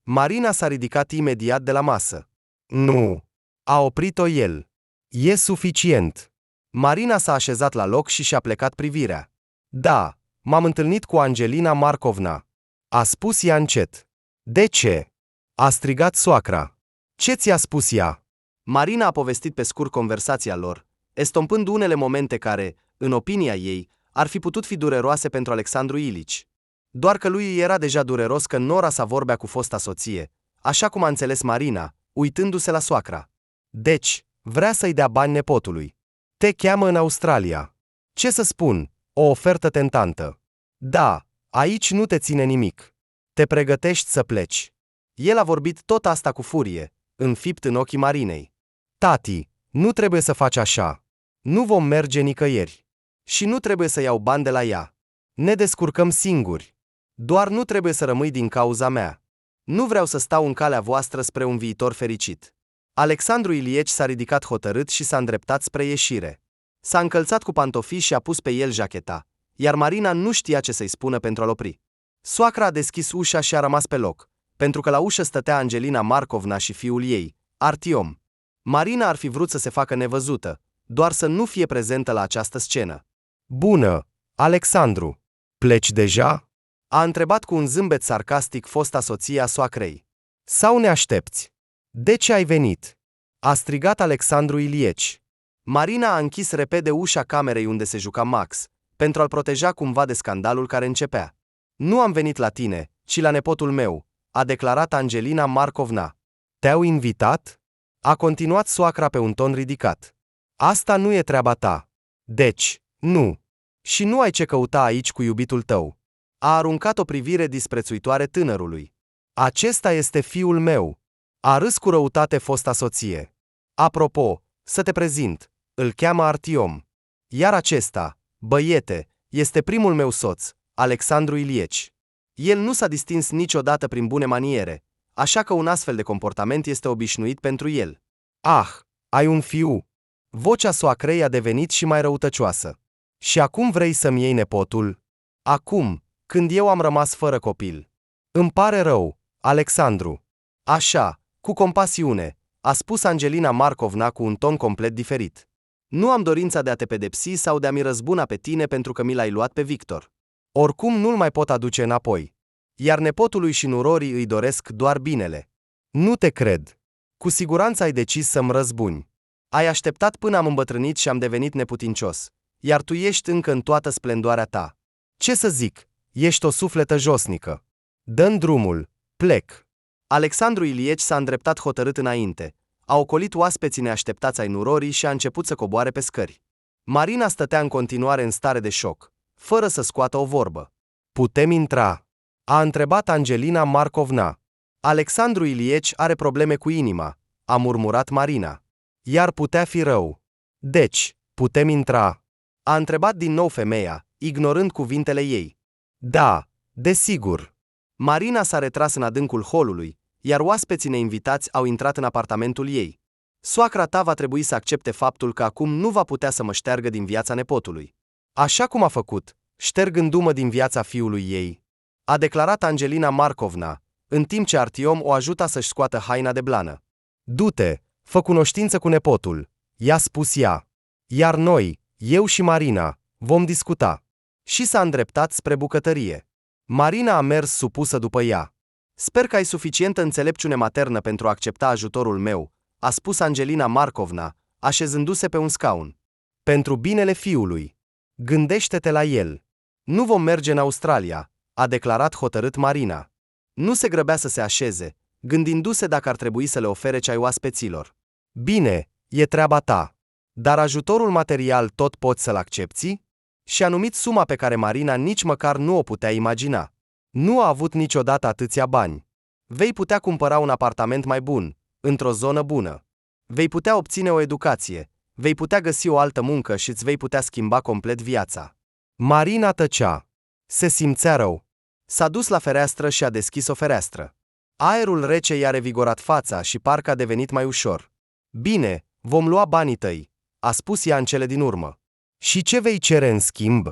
Marina s-a ridicat imediat de la masă. Nu. A oprit-o el. E suficient. Marina s-a așezat la loc și și-a plecat privirea. Da, m-am întâlnit cu Angelina Markovna. A spus ea încet. De ce? A strigat soacra. Ce ți-a spus ea? Marina a povestit pe scurt conversația lor, estompând unele momente care, în opinia ei, ar fi putut fi dureroase pentru Alexandru Ilici. Doar că lui era deja dureros că nora sa vorbea cu fosta soție, așa cum a înțeles Marina, uitându-se la soacra. Deci, vrea să-i dea bani nepotului. Te cheamă în Australia. Ce să spun, o ofertă tentantă. Da, aici nu te ține nimic. Te pregătești să pleci. El a vorbit tot asta cu furie, înfipt în ochii Marinei. Tati, nu trebuie să faci așa. Nu vom merge nicăieri. Și nu trebuie să iau bani de la ea. Ne descurcăm singuri. Doar nu trebuie să rămâi din cauza mea. Nu vreau să stau în calea voastră spre un viitor fericit. Alexandru Ilieci s-a ridicat hotărât și s-a îndreptat spre ieșire. S-a încălțat cu pantofii și a pus pe el jacheta, iar Marina nu știa ce să-i spună pentru a-l opri. Soacra a deschis ușa și a rămas pe loc, pentru că la ușă stătea Angelina Markovna și fiul ei, Artiom. Marina ar fi vrut să se facă nevăzută, doar să nu fie prezentă la această scenă. Bună, Alexandru! Pleci deja? A întrebat cu un zâmbet sarcastic fosta soție a soacrei. Sau ne aștepți? De ce ai venit? A strigat Alexandru Ilieci. Marina a închis repede ușa camerei unde se juca Max, pentru a-l proteja cumva de scandalul care începea. Nu am venit la tine, ci la nepotul meu, a declarat Angelina Markovna. Te-au invitat? A continuat soacra pe un ton ridicat. Asta nu e treaba ta. Deci, nu. Și nu ai ce căuta aici cu iubitul tău. A aruncat o privire disprețuitoare tânărului. Acesta este fiul meu. A râs cu răutate fosta soție. Apropo, să te prezint, îl cheamă Artiom. Iar acesta, băiete, este primul meu soț, Alexandru Ilieci. El nu s-a distins niciodată prin bune maniere, așa că un astfel de comportament este obișnuit pentru el. Ah, ai un fiu. Vocea soacrei a devenit și mai răutăcioasă. Și acum vrei să-mi iei nepotul? Acum, când eu am rămas fără copil. Îmi pare rău, Alexandru. Așa, cu compasiune, a spus Angelina Markovna cu un ton complet diferit. Nu am dorința de a te pedepsi sau de a mi răzbuna pe tine pentru că mi l-ai luat pe Victor. Oricum nu-l mai pot aduce înapoi. Iar nepotului și nurorii îi doresc doar binele. Nu te cred. Cu siguranță ai decis să-mi răzbuni. Ai așteptat până am îmbătrânit și am devenit neputincios, iar tu ești încă în toată splendoarea ta. Ce să zic, ești o sufletă josnică. Dă-mi drumul, plec. Alexandru Ilieci s-a îndreptat hotărât înainte, a ocolit oaspeții neașteptați ai nurorii și a început să coboare pe scări. Marina stătea în continuare în stare de șoc, fără să scoată o vorbă. Putem intra? A întrebat Angelina Markovna. Alexandru Ilieci are probleme cu inima, a murmurat Marina. Iar putea fi rău. Deci, putem intra? A întrebat din nou femeia, ignorând cuvintele ei. Da, desigur. Marina s-a retras în adâncul holului, iar oaspeții neinvitați au intrat în apartamentul ei. Soacra ta va trebui să accepte faptul că acum nu va putea să mă șteargă din viața nepotului. Așa cum a făcut, ștergându-mă din viața fiului ei, a declarat Angelina Markovna, în timp ce Artiom o ajuta să-și scoată haina de blană. Du-te, fă cunoștință cu nepotul, i-a spus ea. Iar noi, eu și Marina, vom discuta. Și s-a îndreptat spre bucătărie. Marina a mers supusă după ea. Sper că ai suficientă înțelepciune maternă pentru a accepta ajutorul meu, a spus Angelina Markovna, așezându-se pe un scaun. Pentru binele fiului. Gândește-te la el. Nu vom merge în Australia, a declarat hotărât Marina. Nu se grăbea să se așeze, gândindu-se dacă ar trebui să le ofere ceai oaspeților. Bine, e treaba ta. Dar ajutorul material tot poți să-l accepți? Și-a numit suma pe care Marina nici măcar nu o putea imagina. Nu a avut niciodată atâția bani. Vei putea cumpăra un apartament mai bun, într-o zonă bună. Vei putea obține o educație, vei putea găsi o altă muncă și îți vei putea schimba complet viața. Marina tăcea. Se simțea rău. S-a dus la fereastră și a deschis o fereastră. Aerul rece i-a revigorat fața și parcă a devenit mai ușor. Bine, vom lua banii tăi, a spus ea în cele din urmă. Și ce vei cere în schimb?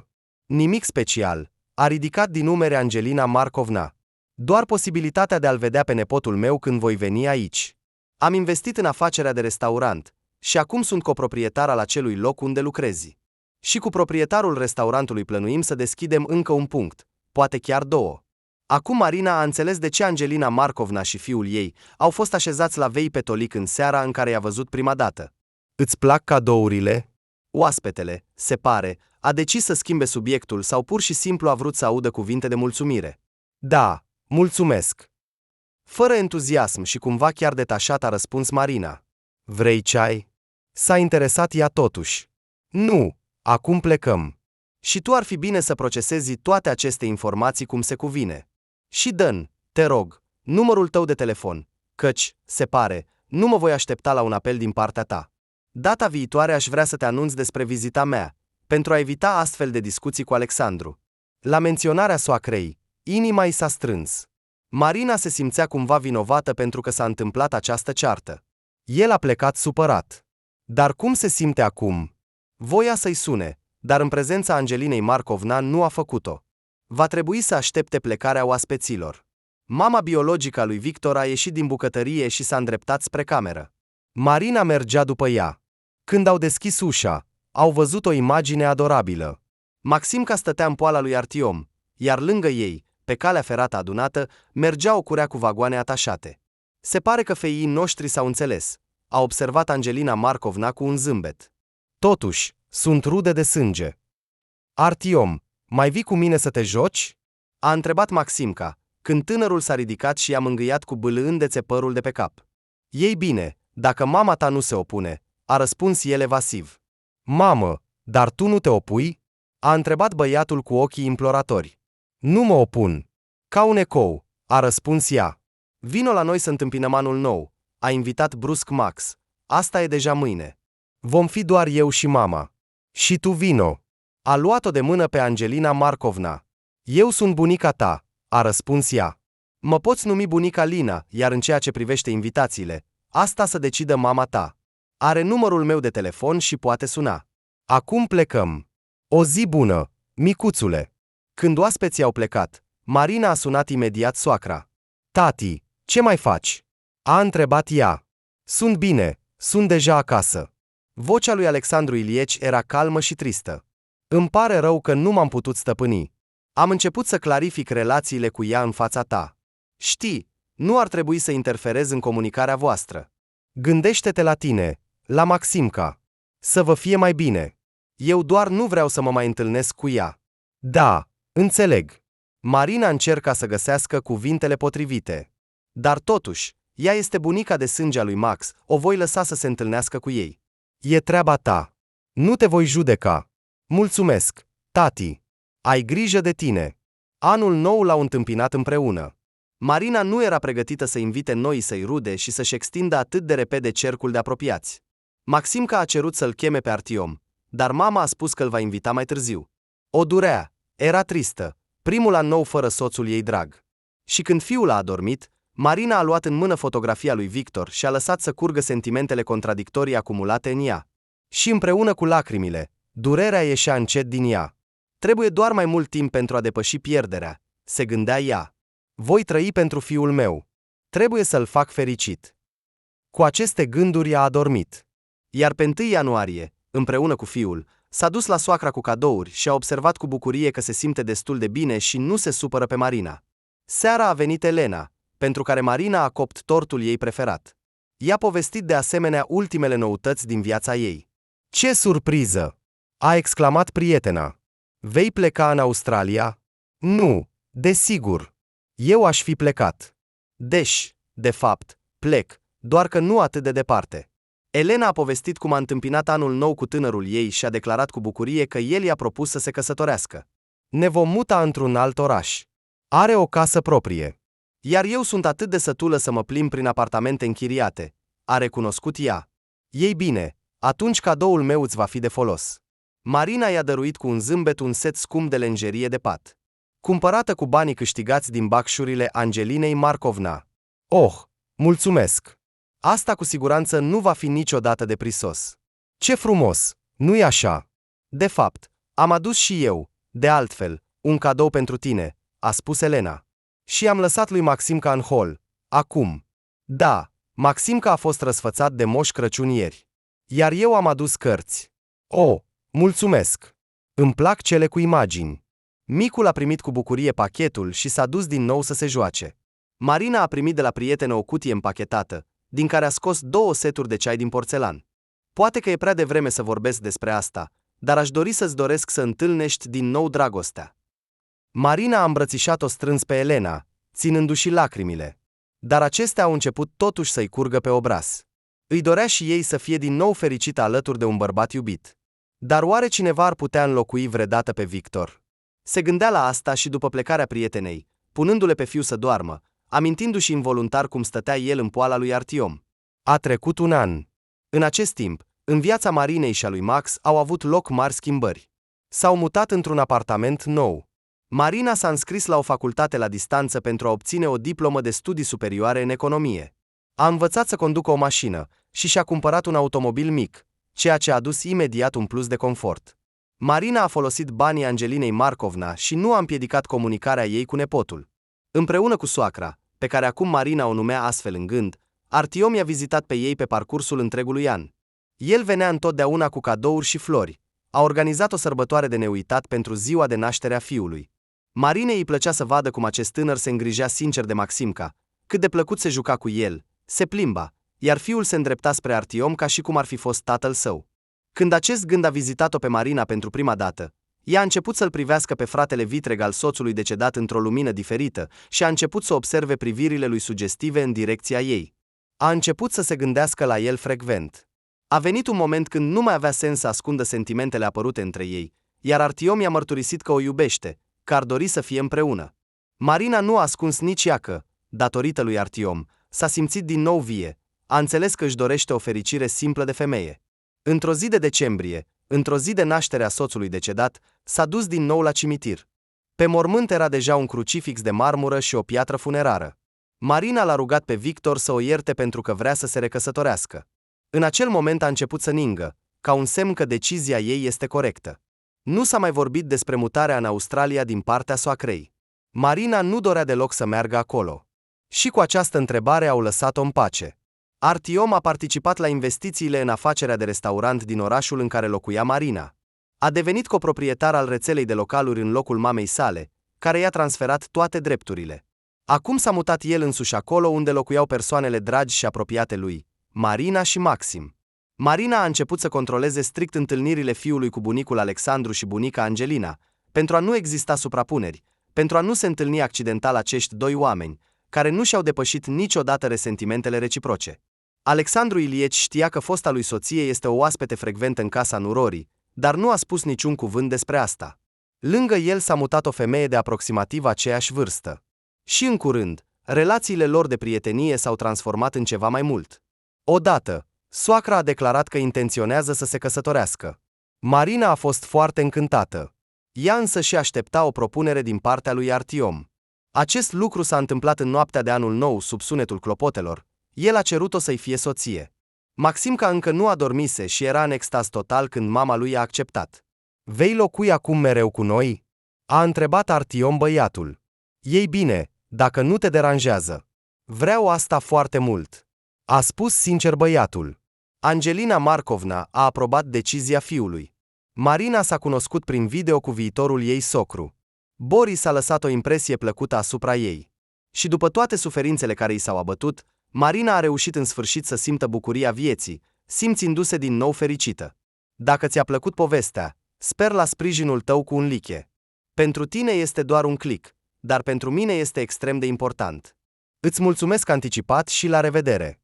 Nimic special, a ridicat din numere Angelina Markovna. Doar posibilitatea de a-l vedea pe nepotul meu când voi veni aici. Am investit în afacerea de restaurant și acum sunt coproprietar al acelui loc unde lucrezi. Și cu proprietarul restaurantului plănuim să deschidem încă un punct, poate chiar 2. Acum Marina a înțeles de ce Angelina Markovna și fiul ei au fost așezați la vei petolic în seara în care i-a văzut prima dată. Îți plac cadourile? Oaspetele, se pare, a decis să schimbe subiectul sau pur și simplu a vrut să audă cuvinte de mulțumire. Da, mulțumesc. Fără entuziasm și cumva chiar detașat a răspuns Marina. Vrei ceai? S-a interesat ea totuși. Nu, acum plecăm. Și tu ar fi bine să procesezi toate aceste informații cum se cuvine. Și dă-mi, te rog, numărul tău de telefon, căci, se pare, nu mă voi aștepta la un apel din partea ta. Data viitoare aș vrea să te anunț despre vizita mea, pentru a evita astfel de discuții cu Alexandru. La menționarea soacrei, inima i s-a strâns. Marina se simțea cumva vinovată pentru că s-a întâmplat această ceartă. El a plecat supărat. Dar cum se simte acum? Voia să-i sune, dar în prezența Angelinei Markovna nu a făcut-o. Va trebui să aștepte plecarea oaspeților. Mama biologică a lui Victor a ieșit din bucătărie și s-a îndreptat spre cameră. Marina mergea după ea. Când au deschis ușa, au văzut o imagine adorabilă. Maximca stătea în poala lui Artiom, iar lângă ei, pe calea ferată adunată, mergea o curea cu vagoane atașate. Se pare că feii noștri s-au înțeles, a observat Angelina Markovna cu un zâmbet. Totuși, sunt rude de sânge. Artiom, mai vii cu mine să te joci? A întrebat Maximca, când tânărul s-a ridicat și i-a mângâiat cu bâlâândețe părul de pe cap. Ei bine, dacă mama ta nu se opune, a răspuns el evasiv. Mamă, dar tu nu te opui? A întrebat băiatul cu ochii imploratori. Nu mă opun. Ca un ecou, a răspuns ea. Vino la noi să întâmpinăm anul nou, a invitat brusc Max. Asta e deja mâine. Vom fi doar eu și mama. Și tu vino. A luat-o de mână pe Angelina Markovna. Eu sunt bunica ta, a răspuns ea. Mă poți numi bunica Lina, iar în ceea ce privește invitațiile, asta să decidă mama ta. Are numărul meu de telefon și poate suna. Acum plecăm. O zi bună, micuțule. Când oaspeții au plecat, Marina a sunat imediat soacra. Tati, ce mai faci? A întrebat ea. Sunt bine, sunt deja acasă. Vocea lui Alexandru Ilieci era calmă și tristă. Îmi pare rău că nu m-am putut stăpâni. Am început să clarific relațiile cu ea în fața ta. Știi, nu ar trebui să interferez în comunicarea voastră. Gândește-te la tine, la Maximca. Să vă fie mai bine. Eu doar nu vreau să mă mai întâlnesc cu ea. Da, înțeleg. Marina încerca să găsească cuvintele potrivite. Dar totuși, ea este bunica de sânge a lui Max, o voi lăsa să se întâlnească cu ei. E treaba ta. Nu te voi judeca. Mulțumesc, tati. Ai grijă de tine. Anul nou l-au întâmpinat împreună. Marina nu era pregătită să invite noi să-i rude și să-și extindă atât de repede cercul de apropiați. Maximca a cerut să-l cheme pe Artiom, dar mama a spus că îl va invita mai târziu. O durea, era tristă, primul an nou fără soțul ei drag. Și când fiul a adormit, Marina a luat în mână fotografia lui Victor și a lăsat să curgă sentimentele contradictorii acumulate în ea. Și împreună cu lacrimile, durerea ieșea încet din ea. Trebuie doar mai mult timp pentru a depăși pierderea, se gândea ea. Voi trăi pentru fiul meu. Trebuie să-l fac fericit. Cu aceste gânduri a adormit. Iar pe 1 ianuarie, împreună cu fiul, s-a dus la soacra cu cadouri și a observat cu bucurie că se simte destul de bine și nu se supără pe Marina. Seara a venit Elena, pentru care Marina a copt tortul ei preferat. I-a povestit de asemenea ultimele noutăți din viața ei. Ce surpriză! A exclamat prietena. Vei pleca în Australia? Nu, desigur. Eu aș fi plecat. De fapt, plec, doar că nu atât de departe. Elena a povestit cum a întâmpinat anul nou cu tânărul ei și a declarat cu bucurie că el i-a propus să se căsătorească. Ne vom muta într-un alt oraș. Are o casă proprie. Iar eu sunt atât de sătulă să mă plimb prin apartamente închiriate, a recunoscut ea. Ei bine, atunci cadoul meu îți va fi de folos. Marina i-a dăruit cu un zâmbet un set scump de lenjerie de pat, cumpărată cu banii câștigați din bacșurile Angelinei Markovna. Oh, mulțumesc! Asta cu siguranță nu va fi niciodată de prisos. Ce frumos, nu-i așa? De fapt, am adus și eu, de altfel, un cadou pentru tine, a spus Elena. Și am lăsat lui Maximca în hol. Acum. Da, Maximca a fost răsfățat de Moș Crăciun ieri. Iar eu am adus cărți. Oh, mulțumesc! Îmi plac cele cu imagini. Micul a primit cu bucurie pachetul și s-a dus din nou să se joace. Marina a primit de la prietenă o cutie împachetată, din care a scos 2 seturi de ceai din porțelan. Poate că e prea devreme să vorbesc despre asta, dar aș dori să-ți doresc să întâlnești din nou dragostea. Marina a îmbrățișat-o strâns pe Elena, ținându-și lacrimile. Dar acestea au început totuși să-i curgă pe obraz. Îi dorea și ei să fie din nou fericită alături de un bărbat iubit. Dar oare cineva ar putea înlocui vreodată pe Victor? Se gândea la asta și după plecarea prietenei, punându-le pe fiu să doarmă, amintindu-și involuntar cum stătea el în poala lui Artiom. A trecut un an. În acest timp, în viața Marinei și a lui Max au avut loc mari schimbări. S-au mutat într-un apartament nou. Marina s-a înscris la o facultate la distanță pentru a obține o diplomă de studii superioare în economie. A învățat să conducă o mașină și și-a cumpărat un automobil mic, ceea ce a adus imediat un plus de confort. Marina a folosit banii Angelinei Markovna și nu a împiedicat comunicarea ei cu nepotul. Împreună cu soacra, pe care acum Marina o numea astfel în gând, Artiom i-a vizitat pe ei pe parcursul întregului an. El venea întotdeauna cu cadouri și flori. A organizat o sărbătoare de neuitat pentru ziua de naștere a fiului. Marinei îi plăcea să vadă cum acest tânăr se îngrijea sincer de Maximca, cât de plăcut se juca cu el, se plimba, iar fiul se îndrepta spre Artiom ca și cum ar fi fost tatăl său. Când acest gând a vizitat-o pe Marina pentru prima dată, ea a început să-l privească pe fratele vitreg al soțului decedat într-o lumină diferită și a început să observe privirile lui sugestive în direcția ei. A început să se gândească la el frecvent. A venit un moment când nu mai avea sens să ascundă sentimentele apărute între ei, iar Artiom i-a mărturisit că o iubește, că ar dori să fie împreună. Marina nu a ascuns nici ea că, datorită lui Artiom, s-a simțit din nou vie, a înțeles că își dorește o fericire simplă de femeie. Într-o zi de decembrie, într-o zi de naștere a soțului decedat, s-a dus din nou la cimitir. Pe mormânt era deja un crucifix de marmură și o piatră funerară. Marina l-a rugat pe Victor să o ierte pentru că vrea să se recăsătorească. În acel moment a început să ningă, ca un semn că decizia ei este corectă. Nu s-a mai vorbit despre mutarea în Australia din partea soacrei. Marina nu dorea deloc să meargă acolo. Și cu această întrebare au lăsat-o în pace. Artiom a participat la investițiile în afacerea de restaurant din orașul în care locuia Marina. A devenit coproprietar al rețelei de localuri în locul mamei sale, care i-a transferat toate drepturile. Acum s-a mutat el însuși acolo unde locuiau persoanele dragi și apropiate lui, Marina și Maxim. Marina a început să controleze strict întâlnirile fiului cu bunicul Alexandru și bunica Angelina, pentru a nu exista suprapuneri, pentru a nu se întâlni accidental acești doi oameni, care nu și-au depășit niciodată resentimentele reciproce. Alexandru Ilieci știa că fosta lui soție este o oaspete frecventă în casa nurorii, dar nu a spus niciun cuvânt despre asta. Lângă el s-a mutat o femeie de aproximativ aceeași vârstă. Și în curând, relațiile lor de prietenie s-au transformat în ceva mai mult. Odată, soacra a declarat că intenționează să se căsătorească. Marina a fost foarte încântată. Ea însă și aștepta o propunere din partea lui Artiom. Acest lucru s-a întâmplat în noaptea de anul nou sub sunetul clopotelor. El a cerut-o să-i fie soție. Maximca încă nu adormise și era în extaz total când mama lui a acceptat. Vei locui acum mereu cu noi? A întrebat Artiom băiatul. Ei bine, dacă nu te deranjează. Vreau asta foarte mult. A spus sincer băiatul. Angelina Markovna a aprobat decizia fiului. Marina s-a cunoscut prin video cu viitorul ei socru. Boris a lăsat o impresie plăcută asupra ei. Și după toate suferințele care i s-au abătut, Marina a reușit în sfârșit să simtă bucuria vieții, simțindu-se din nou fericită. Dacă ți-a plăcut povestea, sper la sprijinul tău cu un like. Pentru tine este doar un click, dar pentru mine este extrem de important. Îți mulțumesc anticipat și la revedere!